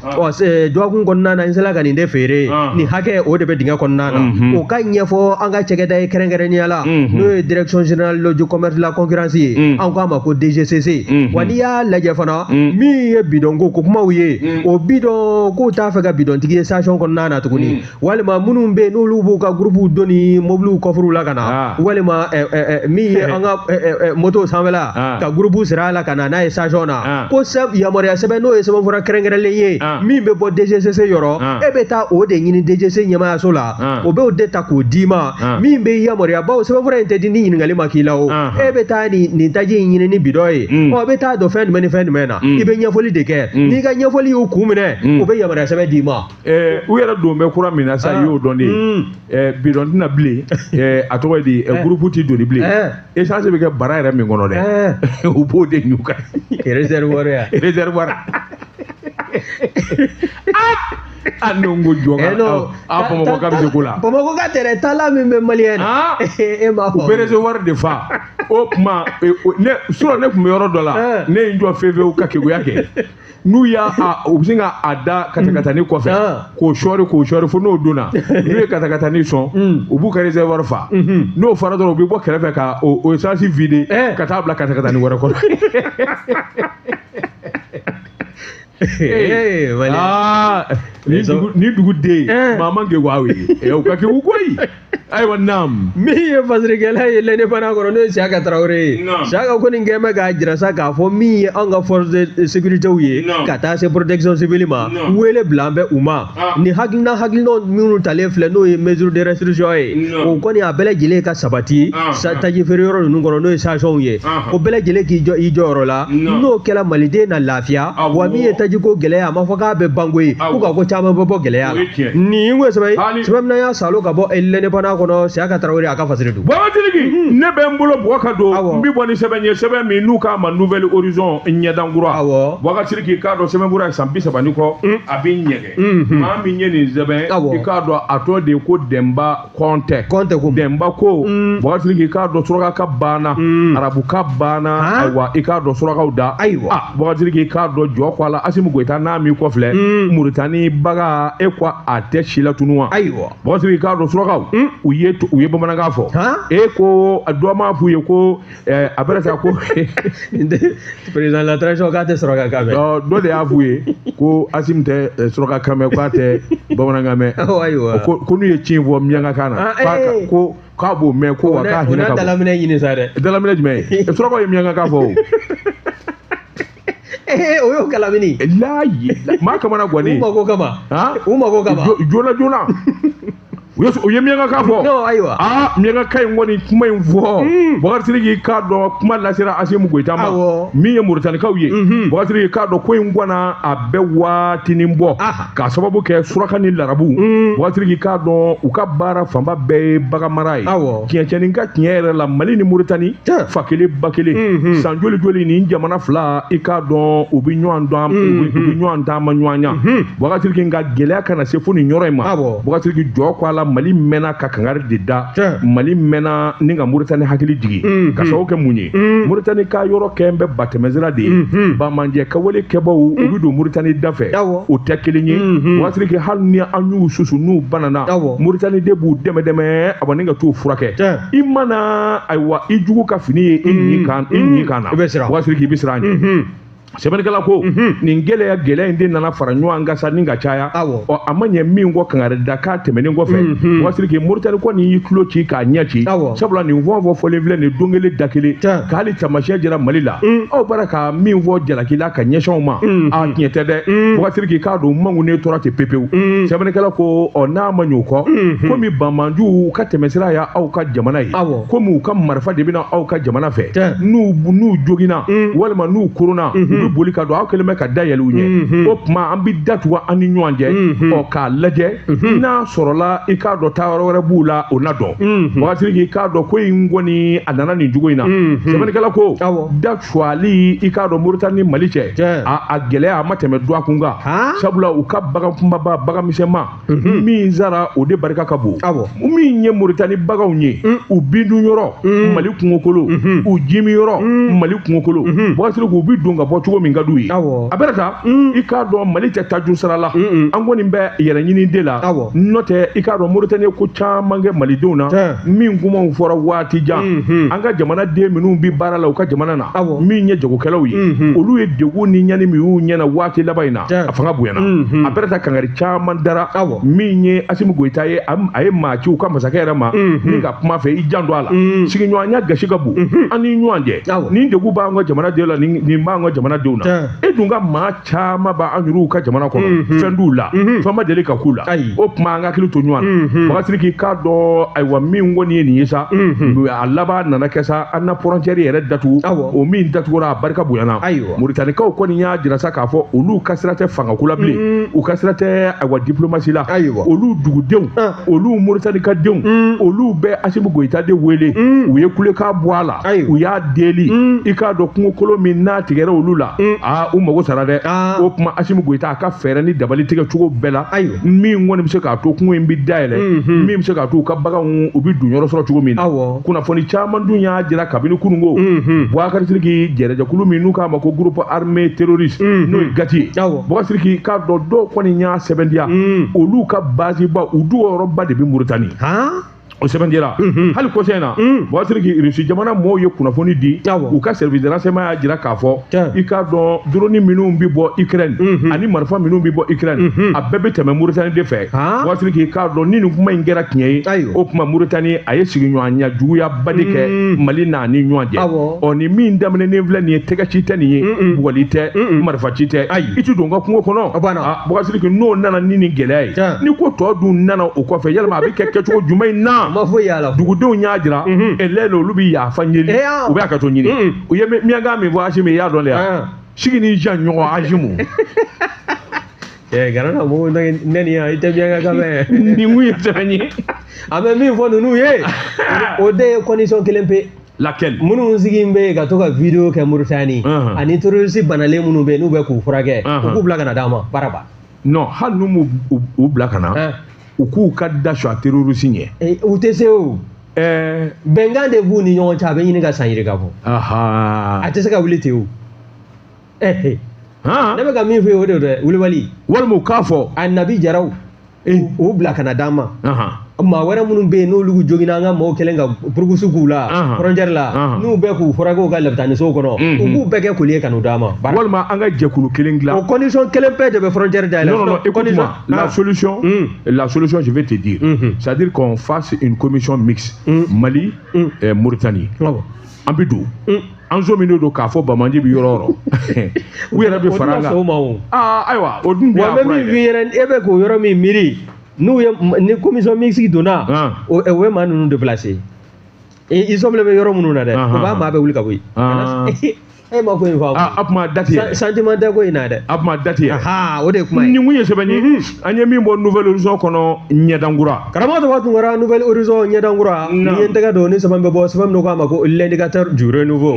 dɔgɔkun kɔnɔna na n sera ka nin de feere nin hakɛ o de bɛ dingɛ kɔnɔna na o ka ɲɛfɔ an ka cɛkɛda ye kɛrɛnkɛrɛnnenya la n'o ye direction générale du commerce la concurrence ye an k'a ma ko DGCC wa n'i y'a lajɛ fana min ye bidɔn ko kumaw ye o bidɔn k'u t'a fɛ ka bidɔntigi ye station kɔnɔna na tuguni walima minnu bɛ yen n'olu b'u ka groupe donni mobiliw kɔfuruw la ka na walima min ye an ka moto sanfɛla ka groupe sira a la ka na n'a ye station na ko yamaruya sɛbɛn n'o ye sɛbɛnfura kɛrɛnkɛrɛnlen ye min bɛ bɔ DGCC yɔrɔ e bɛ taa o de ɲini DGC ɲɛmaayaso la o b'o de ta k'o d'i ma min bɛ yamaruya bawo sɛbɛnfura in tɛ di ni ɲininkali ma k'i la o e bɛ taa nin taji in ɲini ni bidɔn ye ɔ bɛ taa dɔn fɛn jumɛn ni fɛn jumɛn na i bɛ ɲɛfɔli de kɛ n'i ka ɲɛfɔli y'u kun minɛ o bɛ yamaruya sɛbɛn d'i ma u yɛrɛ don bɛ kura min na sa i y'o dɔn de bidɔn tɛna bilen a tɔgɔ ye di groupe ti doni bilen essence bɛ kɛ bara yɛrɛ min kɔnɔ dɛ u b'o de ɲu kan réservoir ya réservoir n'o ko jɔn Bamakɔ ka bɛ se ko la Bamakɔ ka tɛrɛ tala min bɛ maliyɛn na e m'a fɔ u bɛ réservoir de fa o tuma ne tun bɛ yɔrɔ dɔ la ne ye n jɔ fewu ka keguya kɛ n'u y'a u bɛ se ka a da katakatani kɔfɛ k'o sɔɔri fo n'o donna n'u ye katakatani sɔn u b'u ka réservoir fa n'o fara dɔrɔn u bɛ bɔ kɛrɛfɛ ka o essence vider ka taa bila katakatani wɛrɛ kɔnɔ ni dugu den maa man kɛ waaw ye u ka kɛ u koyi ayiwa naam min ye fasirikɛla ye lɛne fana kɔnɔ n'o ye Siyaka Tarawele ye Siyaka ko nin kɛ bɛ k'a jira sa k'a fɔ min ye an ka force de sécurité ye ka taa se protection civile ma wele bila an bɛ u ma ni hakilina minnu talen filɛ n'o ye mesure de restriction ye o kɔni a bɛɛ lajɛlen ka sabati taji feere yɔrɔ ninnu kɔnɔ n'o ye stations ye o bɛɛ lajɛlen k'i jɔ i jɔyɔrɔ la n'o kɛla maliden na lafiya wa min ye tajiko gɛlɛya a ma fɔ k'a bɛ ban koyi ko ka ko caman bɛ bɔ gɛlɛya la nin ko sɛbɛn mina y'a salo ka bɔ lɛne fana kɔnɔ Siyaka Tarawele a ka fasiri don Babatigi ne bɛ n bolo bɔgɔ ka don n bɛ bɔ ni sɛbɛn ye sɛbɛn min n'u k'a ma nouvelle horizon ɲɛdankura Babatigi k'i k'a dɔn sɛbɛnkura ye san 30 kɔ a bɛ ɲɛgɛn maa min ye nin sɛbɛn i k'a dɔn a tɔ de ko Dɛnba Kɔnte ko Dɛnba ko Babatigi k'i k'a dɔn suraka ka banna arabu ka banna ayiwa i k'a dɔn surakaw da ayiwa Babatigi k'i k'a dɔn jɔ ko a la Asimu Goyita n'a min kɔfilɛ Muritani baga e ko a tɛ si la tunu wa ayiwa Babatigi k'a dɔn surakaw u ye bamanankan fɔ e ko dɔ m'a f'u ye ko a bɛna sa ko président la transition k'a tɛ suraka kan mɛn dɔ de y'a f'u ye ko Asimu tɛ suraka kan mɛn k'a tɛ bamanankan mɛn ayiwa ko n'u ye ci fɔ miyanka kan na ko k'a b'o mɛn ko wa k'a hinɛ ka bɔ dalaminɛ ɲini sa dɛ dalaminɛ jumɛn ye surakaw ye miyanka kan fɔ o y'o kalamini maa kamana gɔni u mako kama joona u ye miyanka kan fɔ ayiwa miyanka kan in kɔni kuma in fɔ Bakari k'i k'a dɔn kuma lasera Asimu Goyita ma min ye Moritanikaw ye Bakari k'a dɔn ko in gɔnna a bɛ waatinin bɔ k'a sababu kɛ suraka ni larabu Bakari k'a dɔn u ka baara fanba bɛɛ ye bagan mara ye tiɲɛcɛnin ka tiɲɛ yɛrɛ la Mali ni Moritani fa kelen ba kelen san joli nin jamana fila i k'a dɔn u bɛ ɲɔgɔn dɔn u bɛ ɲɔgɔn taama ɲɔgɔn ɲɛ Bakari nka gɛlɛya kana se fo nin yɔrɔ in ma Bakari jɔ ko a la Mali mɛnna ka kangari de da Mali mɛnna ni ka Moritani hakili jigin ka sababu kɛ mun ye Moritani ka yɔrɔ kɛn bɛ batɛmɛsira de ye Bamanjɛ kawale kɛbaw u bɛ don Moritani da fɛ o tɛ kelen ye Bakari hali ni an y'u susu n'u banana Moritani de b'u dɛmɛ a ni ka t'u furakɛ i mana ayiwa i jugu ka fini ye i ɲi kan na Bakari k'i bɛ siran a ɲɛ sɛbɛnnikɛla ko nin gɛlɛya in de nana fara ɲɔgɔn kan sa ni ka caya a ma ɲɛ min kɔ kangari da k'a tɛmɛnen kɔfɛ Bakari Moritani kɔni y'i tulo ci k'a ɲɛ ci sabula nin fɔn fɔlen filɛ nin don kelen da kelen k'ale taamasiyɛn jira Mali la aw bɔra ka min fɔ jalaki la ka ɲɛsinw ma a tiɲɛ tɛ dɛ Bakari k'a don mankunnen tora ten pepewu sɛbɛnnikɛla ko n'a ma ɲɛ o kɔ komi Bamanjuw ka tɛmɛsira y' aw ka jamana ye komi u ka marifa de bɛna aw ka jamana fɛ n'u joginna walima n'u koronna bɛ boli ka don aw kɛlen bɛ ka da yɛlɛ u ɲɛ o tuma an bɛ datugu an ni ɲɔgɔn cɛ k'a lajɛ n'a sɔrɔla i k'a dɔn taa yɔrɔ wɛrɛ b'u la o na dɔn waati k'i k'a dɔn ko in kɔni a nana nin cogo in na sɛbɛnnikɛla ko datuwali i k'a dɔn Moritani ni Mali cɛ a gɛlɛya a ma tɛmɛ du a kun kan sabula u ka bagan kunbaba bagan misɛnma min zara o de barika ka bon min ye Moritani baganw ye u bindun yɔrɔ Mali kungokolo u jimi yɔrɔ Mali kungokolo waati k'u bi don ka bɔ cogo min ka d'u ye a bɛra ta i k'a dɔn Mali tɛ taa sara la an kɔni bɛ yɛrɛ ɲini de la n'o tɛ i k'a dɔn Moritani ye ko caman kɛ malidenw na min kumaw fɔra waati jan an ka jamana den minnu bi baara la u ka jamana na min ye jagokɛlaw ye olu ye degun ni ɲani min y'u ɲɛna waati laban in na a fanga bonyana a bɛra ta kangari caman dara min ye Asimu Goyita ye a ye maa ci u ka masakɛ yɛrɛ ma ni ka kuma fɛ i jan don a la sigiɲɔgɔnya gasi ka bon an ni ɲɔgɔn cɛ nin degun b'an ka jamana denw la nin b'an ka jamana denw na e dun ka maa caman b'an yɛrɛw ka jamana kɔnɔ fɛn d'u la fɛn ma deli ka k'u la o tuma an ka hakili to ɲɔgɔn na waati k'i k'a dɔn ayiwa min kɔni ye nin ye sa a laban nana kɛ sa an na frontière yɛrɛ datugu o min datugura a barika bonyana Moritanikaw kɔni y'a jira sa k'a fɔ olu ka sira tɛ fangako la bilen u ka sira tɛ ayiwa diplomasi la olu dugudenw olu Moritanika denw olu bɛ Asimu Goyita de wele u ye kulekan bɔ a la u y'a deli i k'a dɔn kungokolo min n'a tigɛra olu la u mago sara dɛ o tuma Asimu Goyita a ka fɛɛrɛ ni dabali tigɛ cogo bɛɛ la min kɔni bɛ se k'a to kungo in bɛ dayɛlɛ min bɛ se k'a to u ka baganw u bɛ don yɔrɔ sɔrɔ cogo min na kunnafoni caman dun y'a jira kabini kununko Boubacar Sidiki jɛrɛjɛkulu min n'u k'a ma ko groupe armé terroriste n'o ye gati ye Boubacar Sidiki k'a dɔn dɔw kɔni y'a sɛbɛntiya olu ka base ba u du yɔrɔba de bɛ Moritani o sɛbɛndira hali kɔsɛn na Boubacar Sidiki Russie jamana mɔɔw ye kunnafoni di u ka service de renseignement y'a jira k'a fɔ i k'a dɔn drone minnu bɛ bɔ Ukraine ani marifa minnu bɛ bɔ Ukraine a bɛɛ bɛ tɛmɛ Moritani de fɛ Boubacar Sidiki k'a dɔn ni nin kuma in kɛra tiɲɛ ye o tuma Moritani a ye sigiɲɔgɔnya juguyaba de kɛ Mali n'a ni ɲɔgɔn cɛ ɔ nin min daminɛnen filɛ nin ye tɛgɛ ci tɛ nin ye bugɔli tɛ marifa ci tɛ i ti don n ka kungo kɔnɔ Boubacar Sidiki n'o nana ni nin gɛlɛya ye ni ko tɔ dun nana o kɔfɛ yalima a bɛ kɛ kɛcogo jumɛn in na dugudenw y'a jira ɛlɛn olu bɛ yafa ɲini u bɛ ka to ɲini u ye miyankan min fɔ Asimu i y'a dɔn de ya sigi ni jan ɲɔgɔn Asimu Garana mo ne ni i tɛ miyankan kan mɛn nin kun ye sɛbɛn ye a bɛ min fɔ ninnu ye o de ye condition kelen pe laquelle minnu sigi bɛ ka to ka video kɛ Moritani ani terroriste banalen minnu bɛ n'u bɛ k'u furakɛ u k'u bila ka na d'an ma baraba non hali n'u m'u bila ka na u k'u ka da su a terroriste ɲɛ u tɛ se o bɛnkan de b'u ni ɲɔgɔn cɛ a bɛ ɲini ka san yiri ka bɔ a tɛ se ka wuli ten o ne bɛ ka min fɔ o de dɛ Wulibali walima u k'a fɔ a Nabi Jaraw u bila ka na d'an ma maa wɛrɛ minnu bɛ yen n'olu joginna an ka mɔgɔw kɛlen ka purukusu k'u la frontière la n'u bɛɛ k'u furakɛ u ka lapitanisow kɔnɔ u k'u bɛɛ kɛ koli ye ka n'u d'an ma walima an ka jɛkulu kelen dilan o condition kelen bɛɛ de bɛ frontière dayɛlɛ non écoute-moi la solution je vais te dire c'est-à-dire qu'on fasse une commission mixte Mali Mauritanie an bɛ don an so min don k'a fɔ Bamaji bɛ yɔrɔ o yɔrɔ u yɛrɛ bɛ fara an kan ayiwa o dun wa bɛ min f'i ɲɛna e bɛ k'o yɔrɔ min miiri n'u ye ni commission mixte donna o ye maa ninnu déplacer i sɔmile bɛ yɔrɔ minnu na dɛ u b'a maa bɛ wuli ka bɔ yen e ma ko in faamu a kuma date ye sentiment tɛ ko in na dɛ a kuma date ye o de ye kuma ye nin kun ye sɛbɛn ye an ye min bɔ nouvelle horizon kɔnɔ ɲɛdankura karamɔgɔ tɔgɔ tun kɛra nouvelle horizon ɲɛdankura ni ye n tɛgɛ don ni sɛbɛn bɛ bɔ sɛbɛn min k'a ma ko l'indicateur du renouveau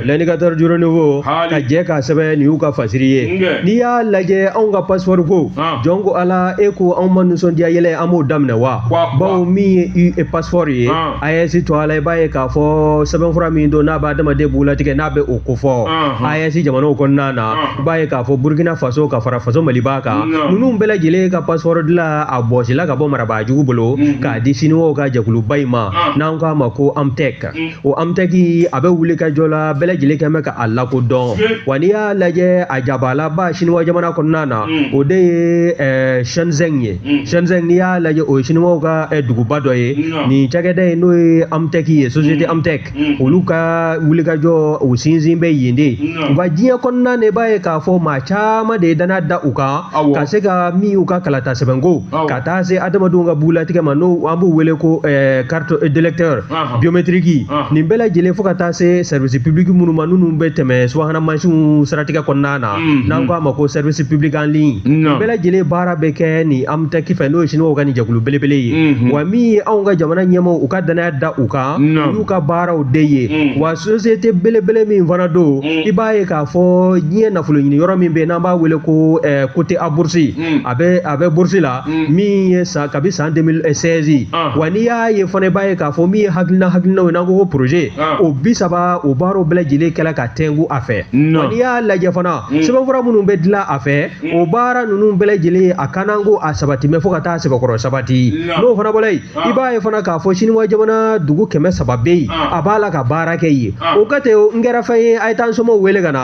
l'indicateur du renouveau ka jɛ k'a sɛbɛn nin y'u ka fasiri ye n'i y'a lajɛ anw ka passeport ko jɔn ko ala e ko anw ma nisɔndiya yɛlɛ an b'o daminɛ wa bawo min ye passeport ye a ye si to a la i b'a ye k'a fɔ sɛbɛnfura min don n'a b'a adamaden b'u latigɛ n'a bɛ o ko fɔ AES jamanaw kɔnɔna na i b'a ye k'a fɔ Burkina Faso ka fara faso Mali b'a kan ninnu bɛɛ lajɛlen ka passeport dilan a bɔsila ka bɔ marabaajugu bolo k'a di siniwaw ka jɛkuluba in ma n'an k'a ma ko AMTEC o AMTEC a bɛ wuli ka jɔ la bɛɛ lajɛlen kɛ bɛ ka a lakodɔn wa n'i y'a lajɛ a jabalaba siniwa jamana kɔnɔna na o de ye Shenzhen ye Shenzhen n'i y'a lajɛ o ye siniwaw ka duguba dɔ ye nin cakɛda ye n'o ye AMTEC ye société AMTEC olu ka wuli ka jɔ o sinsin bɛ yende wa diɲɛ kɔnɔna ne b'a ye k'a fɔ maa caman de dana da u kan ka se ka min u ka kalata sɛbɛnko ka taa se adamadenw ka bugulatigɛ ma n'o an b'u wele ko carte d'électeur biométrique nin bɛɛ lajɛlen fo ka taa se service public minnu ma n'u bɛ tɛmɛ subahana mansinw siratigɛ kɔnɔna na n'an k'a ma ko service public en ligne nin bɛɛ lajɛlen baara bɛ kɛ ni amtec fɛ n'o ye siniwaw ka nin jɛkulu belebele ye wa min ye anw ka jamana ɲɛmaaw u ka danaya da u kan u y'u ka baaraw de ye wa société belebele min fana don i b'a ye k'a fɔ diɲɛ nafolo ɲini yɔrɔ min bɛ yen n'an b'a wele ko côté à bourse a bɛ bourse la min ye kabi san 2016 wa n'i y'a ye fana i b'a ye k'a fɔ min ye hakilinaw ye n'an ko ko projet o 30 o baaraw bɛɛ lajɛlen kɛla ka tɛngu a fɛ wa n'i y'a lajɛ fana sɛbɛnfura minnu bɛ dilan a fɛ o baara ninnu bɛɛ lajɛlen a kan ko a sabatimɛ fo ka taa sɛbɛkɔrɔ sabati n'o fana bɔla yen i b'a ye fana k'a fɔ siniwa jamana dugu 300 bɛ yen a b'a la ka baara kɛ yen o ka tɛ n kɛra fɛn ye a ye taa n somɔgɔw wele ka na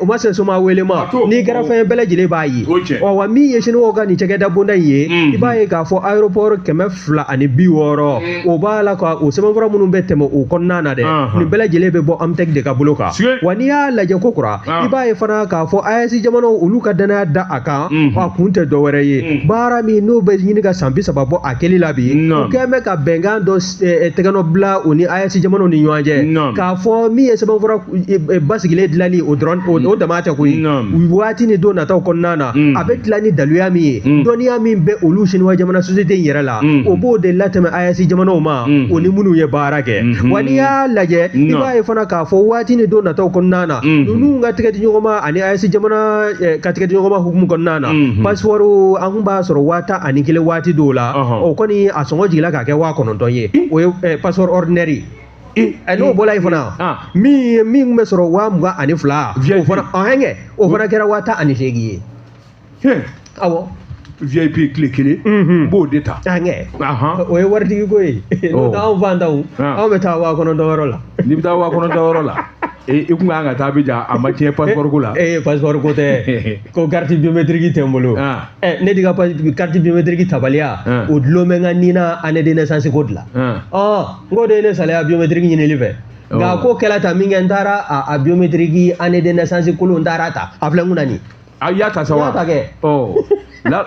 o ma se somɔgɔw wele ma n'i kɛra fɛn ye bɛɛ lajɛlen b'a ye wa min ye siniwaw ka nin cɛkɛda bonda in ye i b'a ye k'a fɔ aéroport 260 o b'a la ka o sɛbɛnfura minnu bɛ tɛmɛ o kɔnɔna na dɛ nin bɛɛ lajɛlen bɛ bɔ amtec de ka bolo kan wa n'i y'a lajɛ ko kura i b'a ye fana k'a fɔ AES jamanaw olu ka danaya da a kan a kun tɛ dɔwɛrɛ ye baara min n'o bɛ ɲini ka san 30 bɔ a kɛli la bi u kɛn bɛ ka bɛnkan dɔ tɛgɛnɔ bila o ni AES jamanaw ni ɲɔgɔn cɛ k'a fɔ min ye sɛbɛnfura basigilen dilanni o dɔrɔn o dama tɛ koyi waati ni don nataw kɔnɔna na a bɛ dilan ni daluya min ye dɔnniya min bɛ olu siniwa jamana société in yɛrɛ la o b'o de latɛmɛ AES jamanaw ma o ni minnu ye baara kɛ wa n'i y'a lajɛ i b'a ye fana k'a fɔ waati ni don nataw kɔnɔna na ninnu ka tigɛ di ɲɔgɔn ma ani AES jamana ka tigɛ di ɲɔgɔn ma hukumu kɔnɔna na passeport an kun b'a sɔrɔ 10,1 waati dɔw la o kɔni a sɔngɔ jigila k'a kɛ 9,000 ye o ye passeport ordinaire n'o bɔla yen fana min kun bɛ sɔrɔ 22,000 o fana o fana kɛra 10,8 ye awɔ VIP tile kelen b'o de ta o ye waritigi ko ye n'o tɛ anw fantanw anw bɛ taa 9,000 yɔrɔ la n'i bɛ taa 9,000 yɔrɔ la i kun kan ka taa Abidjan a ma tiɲɛ passeport ko la passeport ko tɛ ko carte biométrique tɛ n bolo ne de ka carte biométrique tabaliya o dulon bɛ n ka ni na année de naissance ko dilan n k'o de ye ne salaya biométrique ɲinili fɛ nka ko kɛla ta min kɛ n taara a biométrique année de naissance kolon n taara ta a filɛ n kunna nin a y'a ta sa wa? Y'a ta kɛ. Là,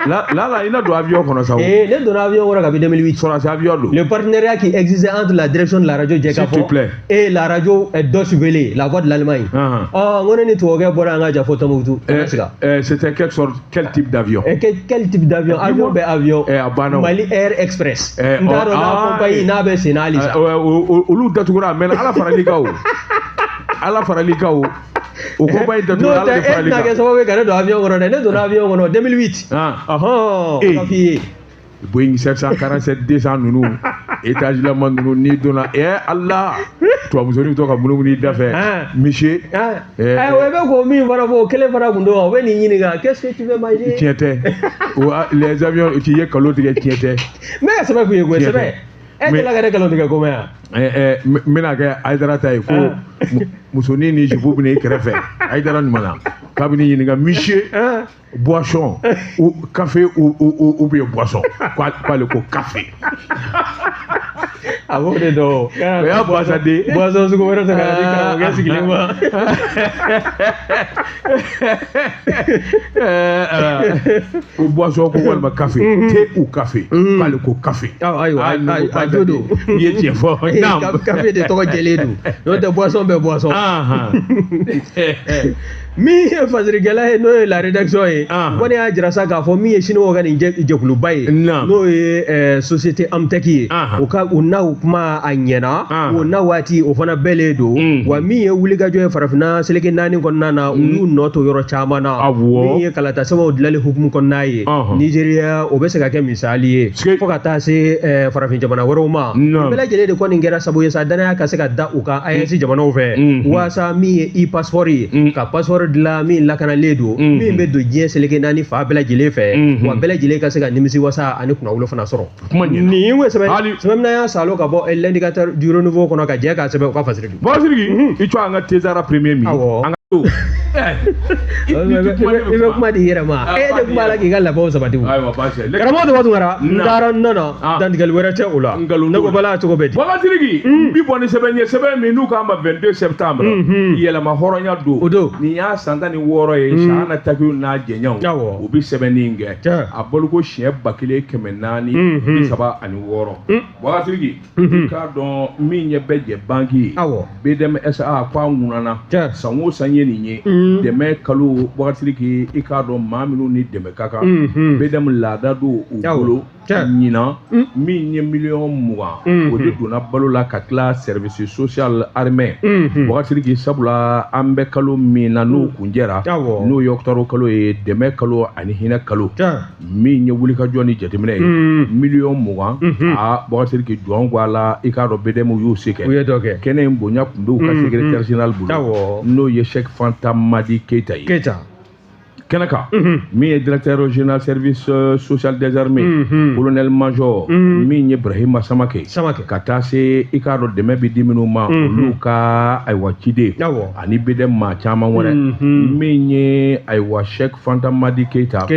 il a de avion qu'on a ça. Et les données avion on a 2008. Sur l'avion. Le partenariat qui existait entre la direction de la radio Djekafo et la radio Deutsche Welle, la voix de l'Allemagne. On est nettoyé pour un gars Fotomoutou. C'était quel type d'avion? Quel type d'avion? Avion. Mali Air Express. Ndaro na compagnie na be senalisa. Olu datugura mais ala faralikao. Ala faralikao. O compagnie datugura ala faralikao. Non, sababu kare do avion kono ne do avion kono 2008. Kafi Boeing 747-200 nunu étage la man nunu ni dona Allah to musoni to ka munumuni dafe monsieur ouais be ko mi fara fo kele fara gundo o be ni nyini ga qu'est-ce que tu veux manger tiete les avions qui est kalo tige tiete mais ça va ku yego c'est vrai et la gare kalo tige ko me mina ga aidara tay ko musoni ni jibu ne krefe aidara ni mana kabini nyini ga monsieur boisson ou café ou bien boisson quoi le café a bo de do ya boisson de boisson su ko wara ta ga dikara ga sigilima ou boisson ko wala café thé ou café quoi le café ay dodo yeti fo nam café de to jeledu no de boisson be boisson mi fasiri gala no la rédaction ye woni a jira sa k'a fɔ min ye sini o ka nin jɛkuluba ye n'o ye société amtec ye o ka o n'aw kuma a ɲɛna o n'a waati o fana bɛɛlen don wa min ye wulikajɔ ye farafinna seleke 4 kɔnɔna na u y'u nɔ to yɔrɔ caman na min ye kalata sɛbɛnw dilanli hukumu kɔnɔna ye Nigéria o bɛ se ka kɛ misali ye fo ka taa se farafin jamana wɛrɛw ma bɛɛ lajɛlen de kɔni kɛra sabu ye sa danaya ka se ka da u kan AES jamanaw fɛ waasa min ye e-passeport ye ka passeport dilan min lakanalen don min bɛ don diɲɛ seleke 4 fa bɛɛ lajɛlen fɛ wa bɛɛ lajɛlen ka se ka nimisi wasa ani kunnawolo fana sɔrɔ nin ye sɛbɛn mina y'a salo ka bɔ l'indicateur du renouveau kɔnɔ ka jɛ k'a sɛbɛn u ka fasiri i co an ka tesara premier min I bɛ kuma di yɛrɛ ma e de kuma la k'i ka labɛnw sabati karamɔgɔ de b'a tungara n taara n nana dantigɛli wɛrɛ tɛ o la ne ko bala cogo bɛ di Bagasiriki bi bɔ ni sɛbɛn ye sɛbɛn min n'u k'a ma 22 septembre yɛlɛma hɔrɔnya don o don nin y'a san 16 ye Sahana Takiru n'a jɛɲɔgɔnw u bi sɛbɛnnin kɛ a boloko siɲɛ 1436 Bagasiriki k'a dɔn min ɲɛ bɛ jɛ banki ye BDM SA k'a ŋunana san o san ye nin ye dɛmɛ kalo Bagasiriki i k'a dɔn maa minnu ni dɛmɛ ka kan BDM laada don u bolo ɲinan min ye miliyɔn 20 o de donna balo la ka tila service social armée Bagasiriki sabula an bɛ kalo min na n'o kun jɛra n'o ye octobre kalo ye dɛmɛ kalo ani hinɛ kalo min ye wulikajɔ ni jateminɛ ye miliyɔn 20 Bagasiriki jɔn ko a la i k'a dɔn BDM y'u se kɛ kɛnɛ in bonya tun bɛ u ka secrétaire général bolo n'o ye Cheikh Fanta Madi Keita ye kɛnɛ kan min ye directeur général service social des armées colonel major min ye Ibrahima Samake ka taa se i k'a dɔn dɛmɛ bɛ di minnu ma olu ka ayiwa ciden ani BDM maa caman wɛrɛ min ye ayiwa Cheikh Fanta Madi Keita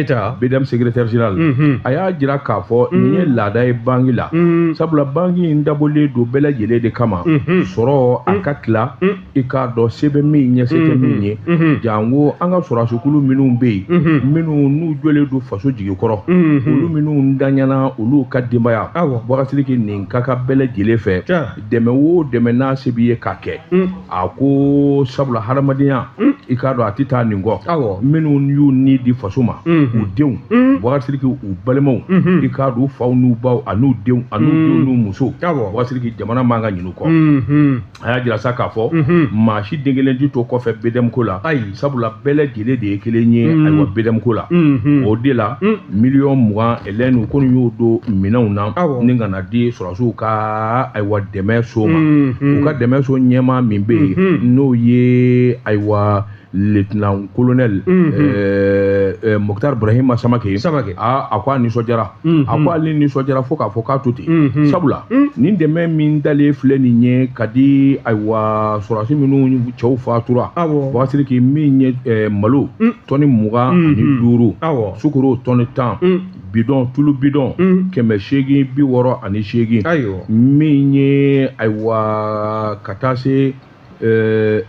BDM secrétaire général a y'a jira k'a fɔ nin ye laada ye bangi la sabula bangi in dabɔlen don bɛɛ lajɛlen de kama sɔrɔ a ka tila i k'a dɔn se bɛ min ɲɛ se tɛ min ye jango an ka sɔrɔdasokulu minnu bɛ yen minnu n'u jɔlen don faso jigikɔrɔ olu minnu daɲana olu ka denbaya Bagasiriki nin ka bɛɛ lajɛlen fɛ dɛmɛ o dɛmɛ n'a se b'i ye k'a kɛ a ko sabula hadamadenya i k'a dɔn a tɛ taa nin kɔ minnu y'u ni di faso ma u denw Bagasiriki u balimaw i k'a dɔn u faw n'u baw an'u denw n'u musow Bagasiriki jamana man ka ɲin'u kɔ a y'a jira sa k'a fɔ maa si den kelen tɛ to kɔfɛ BDM ko la sabula bɛɛ lajɛlen de ye kelen ye ayiwa BDM ko la o de la miliyɔn 20 elɛnu ko y'o don minɛnw na ni ka na di sɔrɔdasiw ka ayiwa dɛmɛ so ma u ka dɛmɛ so ɲɛmaa min bɛ yen n'o ye ayiwa lieutenant colonel Mokhtar Ibrahima Samake a ko a nisɔndiyara a ko ale nisɔndiyara fo k'a fɔ k'a to ten sabula nin dɛmɛ min dalen filɛ nin ye ka di ayiwa sɔrɔdasi minnu cɛw fatura Bagasiriki min ye malo tɔni 25 sukoro tɔni 10 bidon tulu bidon 868 min ye ayiwa ka taa se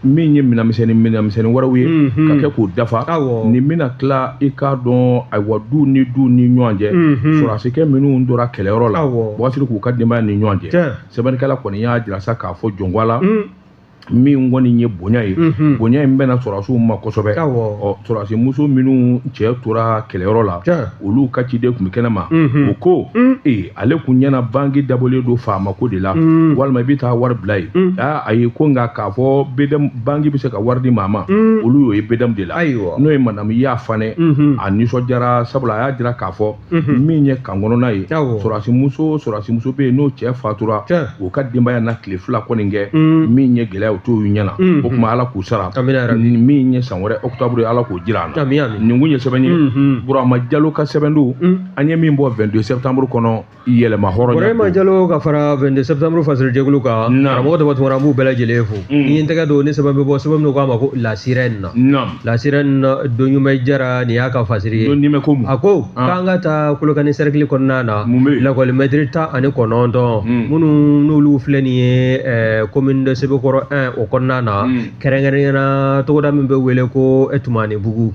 min ye minamisɛnnin wɛrɛw ye ka kɛ k'o dafa nin bɛna tila i k'a dɔn ayiwa du ni ɲɔgɔn cɛ sɔrɔdasikɛ minnu tora kɛlɛyɔrɔ la Bagasiriki k'u ka denbaya ni ɲɔgɔn cɛ sɛbɛnnikɛla kɔni y'a jira sa k'a fɔ jɔnko a la min kɔni ye bonya ye bonya in bɛna sɔrɔdasiw ma kosɛbɛ sɔrɔdasi muso minnu cɛ tora kɛlɛyɔrɔ la olu ka ciden tun bɛ kɛnɛ ma o ko ale kun ɲɛna bangi dabɔlen don faama ko de la walima i bɛ taa wari bila yen a ye ko nka k'a fɔ BDM bangi bɛ se ka wari di maa ma olu y'o ye BDM de la n'o ye madame Y'a Fanɛ a nisɔndiyara sabula a y'a jira k'a fɔ min ye kan kɔnɔna ye sɔrɔdasi muso bɛ yen n'o cɛ fatura o ka denbaya na tile 2 kɔni kɛ min ye gɛlɛya o t'o ɲɛna o tuma Ala k'u sara min ye san wɛrɛ octobre Ala k'o jira an na nin kun ye sɛbɛn ye Burama Jalo ka sɛbɛn don an ye min bɔ 22 septembre kɔnɔ yɛlɛma hɔrɔnya Burama Jalo ka fara 22 septembre fasilitɛkulu kan karamɔgɔ dama tuma an b'u bɛɛ lajɛlen fo ni ye n tɛgɛ don ni sɛbɛn bɛ bɔ sɛbɛn min k'a ma ko La Sirène La Sirène don ɲuman jara nin y'a ka fasiri ye a ko k'an ka taa Kolokani cercle kɔnɔna na lakɔli mètre 19 minnu n'olu filɛ nin ye commune de Sɛbɛkɔrɔ 1 o kɔnɔna na kɛrɛnkɛrɛnnena togoda min bɛ wele ko Tumanibugu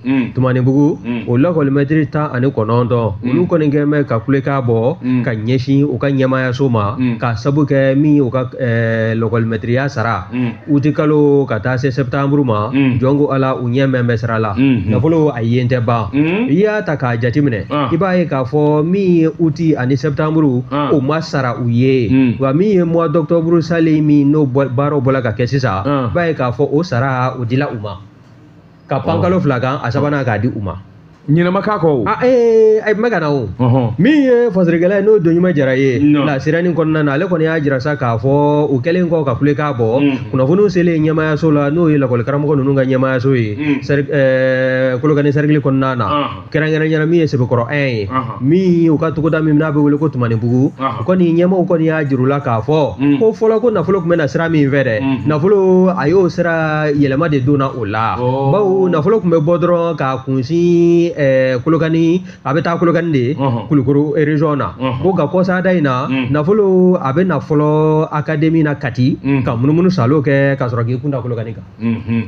o lakɔli mètre 19 olu kɔni kɛ mɛ ka kulekan bɔ ka ɲɛsin u ka ɲɛmayaso ma ka sabu kɛ min u ka lakɔli mètriya sara uti kalo ka taa se septembre ma jɔn ko Ala u ɲɛ mɛn bɛ sara la nafolo a yen tɛ ban i y'a ta k'a jateminɛ i b'a ye k'a fɔ min ye uti ani septembre o ma sara u ye wa min ye mois d'octobre salen min n'o baaraw bɔra ka kɛ sisan i b'a ye k'a fɔ o sara o dila u ma ka pan kalo 2 kan a sabanan k'a di u ma ɲinama k'a kɔ o ay magana o min ye fasirikɛla n'o don ɲuman jara ye la sirani kɔnɔna na ale kɔni y'a jira sa k'a fɔ u kɛlen kɔ ka kule k'a bɔ kunnafoniw selen ɲɛmaayaso la n'o ye lakɔli karamɔgɔ ninnu ka ɲɛmaayaso ye Kolokani cercle kɔnɔna na kɛrɛnkɛrɛnyara min ye Sebekɔrɔ 1 ye min u ka togoda min n'a bɛ wele ko Tumanibugu u kɔni ɲɛmaaw kɔni y'a jiru la k'a fɔ ko fɔlɔ ko nafolo tun bɛ na sira min fɛ dɛ nafolo a y'o sira yɛlɛma de donna o la bawo nafolo tun bɛ bɔ dɔrɔn k'a kunsin Kolokani a bɛ taa Kolokani de Kulukoro région na ko nka kɔsada in na nafolo a bɛ na fɔlɔ académie na Kati ka munumunu salo kɛ ka sɔrɔ k'i kunda Kolokani kan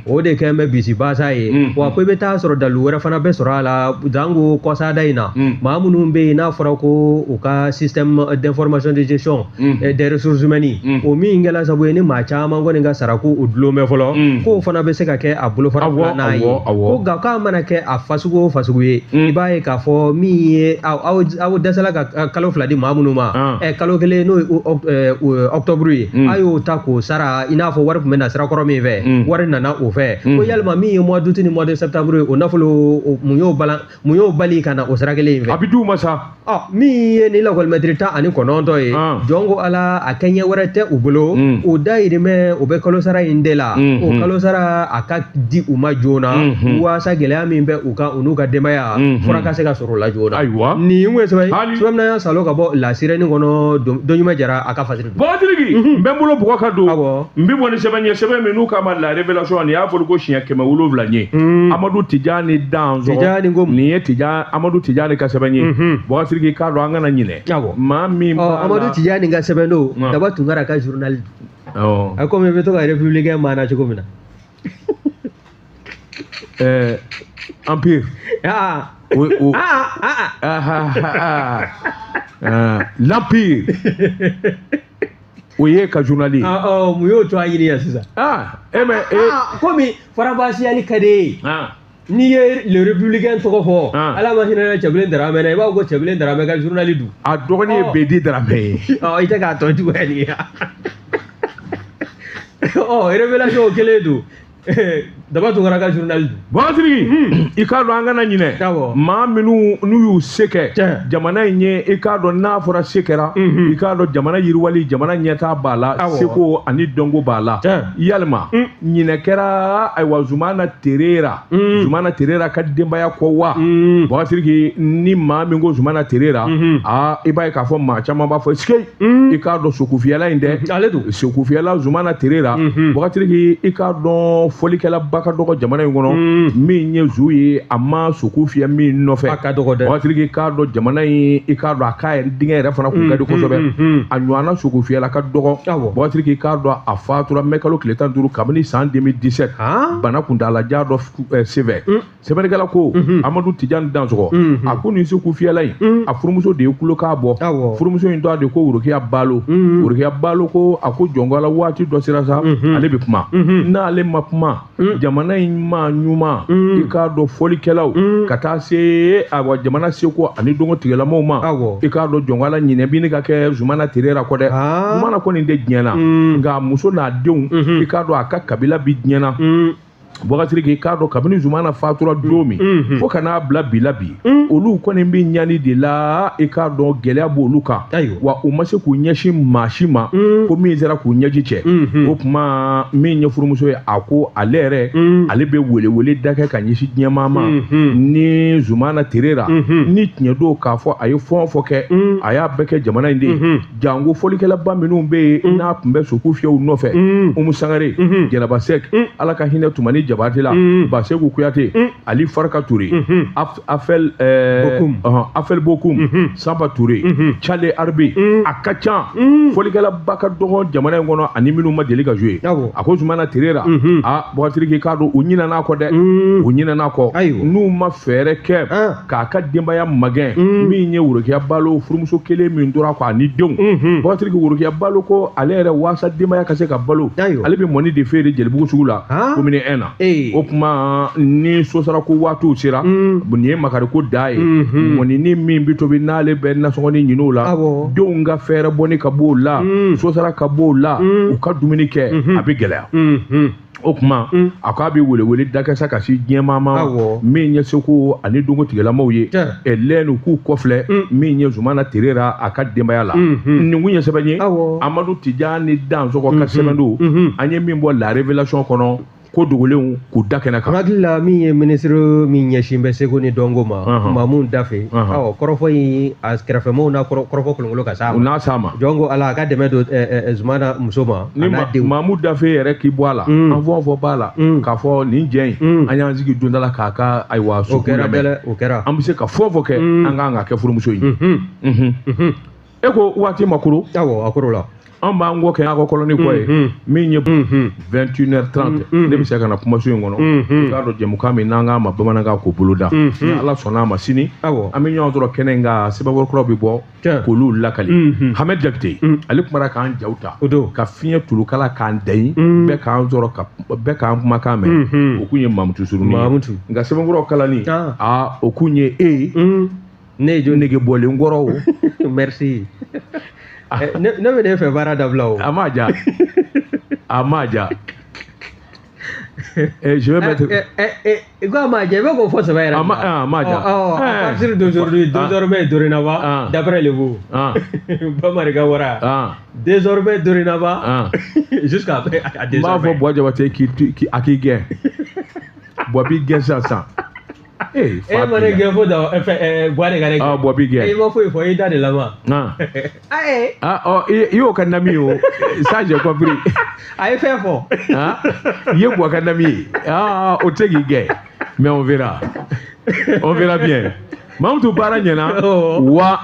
o de kɛn bɛ bisi basa ye wa ko i bɛ taa sɔrɔ dalu wɛrɛ fana bɛ sɔrɔ a la dango kɔsada in na maa minnu bɛ yen n'a fɔra ko u ka système d'information de gestion des ressources humaines o min kɛla sabu ye ni maa caman kɔni ka sarako u dulon bɛ fɔlɔ k'o fana bɛ se ka kɛ a bolofara filanan ye ko nka k'a mana kɛ a fasugu o fasugu ye i b'a ye k'a fɔ min ye aw dɛsɛla ka kalo 2 di maa minnu ma kalo kelen n'o ye octobre ye a y'o ta k'o sara i n'a fɔ wari tun bɛ na sirakɔrɔ min fɛ wari nana o fɛ ko yalima min ye mois d'août ni mois de septembre ye o nafolo mun y'o bali ka na o sira kelen in fɛ a bɛ d'u ma sa min ye ni lakɔlimɛtiri 19 ye jɔn ko ala a kɛɲɛ wɛrɛ tɛ u bolo o dayirimɛ o bɛ kalo sara in de la o kalo sara a ka di u ma joona waasa gɛlɛya min bɛ u kan u n'u ka denbaya fɔra ka se ka sɔrɔ o la joona ayiwa nin kun ye sɛbɛn min y'a salo ka bɔ lasirani kɔnɔ don ɲuman jara a ka fasiri Batiriki n bɛ n bolo bɔgɔ ka don n bɛ bɔ ni sɛbɛn ye sɛbɛn min n'u k'a ma la révélation nin y'a fɔli ko siɲɛ 700 ye Amadu Tijani Danzɔgɔ nin ye Amadu Tijani ka sɛbɛn ye Batiriki k'a dɔn an kana ɲinɛ maa min Amadu Tijani ka sɛbɛn don Daba Tunkara ka journal a komi i bɛ to ka républicain maana cogo min na Empire l'Empire o ye ka journal ye mun y'o to a ɲini yan sisan komi farabasiyali ka di ye n'i ye le républicain tɔgɔ fɔ ala ma hinɛ Cɛbilen Daramɛ na i b'a fɔ ko Cɛbilen Daramɛ ka journal dun a dɔgɔnin ye Bedi Daramɛ ye i tɛ k'a tɔ juguya nin ye révélation kelen don Daba Tunkara ka journal dun Batiriki i k'a dɔn an kana ɲinɛ maa minnu n'u y'u se kɛ jamana in ye i k'a dɔn n'a fɔra se kɛra i k'a dɔn jamana yiriwali jamana ɲɛtaa b'a la seko ani dɔnko b'a la yalima ɲinɛ kɛra ayiwa Zumana Terera ka denbaya kɔ wa Batiriki ni maa min ko Zumana Terera i b'a ye k'a fɔ maa caman b'a fɔ sike i k'a dɔn sokufiyɛla in dɛ sokufiyɛla Zumana Terera Batiriki i k'a dɔn fɔlikɛla ba ka dɔgɔ jamana in kɔnɔ min ye zu ye a ma soku fiyɛ min nɔfɛ a ka dɔgɔ dɛ Batiriki k'a dɔn jamana in i k'a dɔn a k'a yɛrɛ denkɛ yɛrɛ fana kun ka di kosɛbɛ a ɲɔgɔnna soku fiyɛla ka dɔgɔ Batiriki k'a dɔn a fatura mɛ kalo tile 15 kabini san 2017 bana kuntalajan dɔ sɛbɛn sɛbɛnnikɛla ko Amadu Tijani Danzɔgɔ a ko nin soku fiyɛla in a furumuso de ye kulo k'a bɔ furumuso in tɔgɔ de ko Worokiya Balo ko a ko jɔnkɔla waati dɔ sera sa ale bɛ kuma n'ale ma kuma jamana in ma ɲuman i k'a dɔn fɔlikɛlaw ka taa se jamana seko ani dɔnko tigɛlamaw ma i k'a dɔn jɔnkala ɲinɛ bi ne ka kɛ Zumana Terera kɔ dɛ Zumana kɔni tɛ diɲɛ na nka muso n'a denw i k'a dɔn a ka kabila bi diɲɛ na Batiriki k'a dɔn kabini Zumana fatura don min fo ka n'a bila bi la bi olu kɔni bɛ ɲani de la i k'a dɔn gɛlɛya b'olu kan wa u ma se k'u ɲɛsin maa si ma ko min sera k'u ɲɛji cɛ o tuma min ye furumuso ye a ko ale yɛrɛ ale bɛ welewele da kɛ ka ɲɛsin diɲɛmaa ma ni Zumana Terera ni tiɲɛ don k'a fɔ a ye fɛn o fɛn kɛ a y'a bɛɛ kɛ jamana in de jango fɔlikɛlaba minnu bɛ yen n'a tun bɛ soku fiyɛw nɔfɛ Umu Sangare Jɛnɛba Sɛk ala ka hinɛ Tumani Jabate la Baseku Kuyate Ali Farka Touré Afel Bokum Samba Touré Chale Arbe a ka ca fɔlikɛla ba ka dɔgɔ jamana in kɔnɔ ani minnu ma deli ka jouer a ko Zumana Terera Batiriki k'a dɔn u ɲinɛn'a kɔ dɛ u ɲinɛn'a kɔ n'u ma fɛɛrɛ kɛ k'a ka denbaya magɛn min ye Worokiya Balo furumuso kelen min tora kɔ ani denw Batiriki Worokiya Balo ko ale yɛrɛ waasa denbaya ka se ka balo ale bɛ mɔni de feere Jelibugu sugu la commune 1 na o kuma ni sosara ko waatu sera ni ye makari ko da ye mɔni ni min bi tobi n'ale bɛ nasɔngɔni ɲini o la denw ka fɛɛrɛ bɔni ka b'o la sosara ka b'o la u ka dumuni kɛ a bɛ gɛlɛya o kuma a ko a bɛ welewele dakɛsa ka si diɲɛmaa ma min ye seko ani donko tigilamaw ye lɛnu k'u kɔfilɛ min ye Zumana Terera a ka denbaya la nin kun ye sɛbɛn ye Amadu Tijani Dansɔgɔ ka sɛbɛn don an ye min bɔ La Révélation kɔnɔ ko dogolenw k'u da kɛnɛ kan. Hakili la min ye ministre min ɲɛsin bɛ seko ni dɔnko ma Mamu Dafe kɔrɔfɔ in a kɛrɛfɛmɔgɔw n'a kɔrɔfɔ kolonkolon ka s'a ma. U n'a s'a ma. Jɔn ko Ala a ka dɛmɛ don Zumana muso ma. Ni Mamu Dafe yɛrɛ k'i bɔ a la an fɔ b'a la k'a fɔ nin jɛ in an y'an sigi don da la k'a ka ayiwa suku lamɛn o kɛra an bɛ se ka fɛn o fɛn kɛ an kan ka kɛ furumuso in. E ko waati ma koro. Awɔ a koro la. An b'an kɔ kɛ an ka kɔlɔni kɔ ye min ye 21h30 ne bɛ se ka na kumaso in kɔnɔ i k'a dɔn jɛmukan min n'an k'a ma bamanankan k'o boloda ni Ala sɔnna a ma sini an bɛ ɲɔgɔn sɔrɔ kɛnɛ in kan sɛbɛnnikɔrɔ bɛ bɔ k'olu lakali Hamɛd Jakite ale kumara k'an jaw ta ka fiɲɛ tulukala k'an dayi bɛɛ k'an sɔrɔ bɛɛ k'an kumakan mɛn o kun ye Mamutu Suruni ye nka sɛbɛnnikɔrɔ kalani o kun ye e ye ne ye jɔn nege bɔlen kɔrɔ o merci. Ne bɛ ne fɛ baara dabila o. A ma ja. A ma ja. Je vais mettre. Ko a ma ja, i bɛ k'o fɔ sɛbɛ yɛrɛ. A ma ja. À partir d'aujourd'hui, désormais, dorénavant, d'après le mot. Bamarika wara. Désormais, dorénavant, jusqu'à désormais. N b'a fɔ Buwa Jabate k'i gɛn. Buwa b'i gɛn sisan. Ma ne gɛn fo da Buwa de ka ne gɛn. Buwa b'i gɛn. I ma foyi fɔ i da de la ma. I y'o ka nami o ça j'ai compris. A ye fɛn fɔ. I ye Buwa ka nami ye o tɛ k'i gɛn mais on verra bien. Mamutu baara ɲɛna wa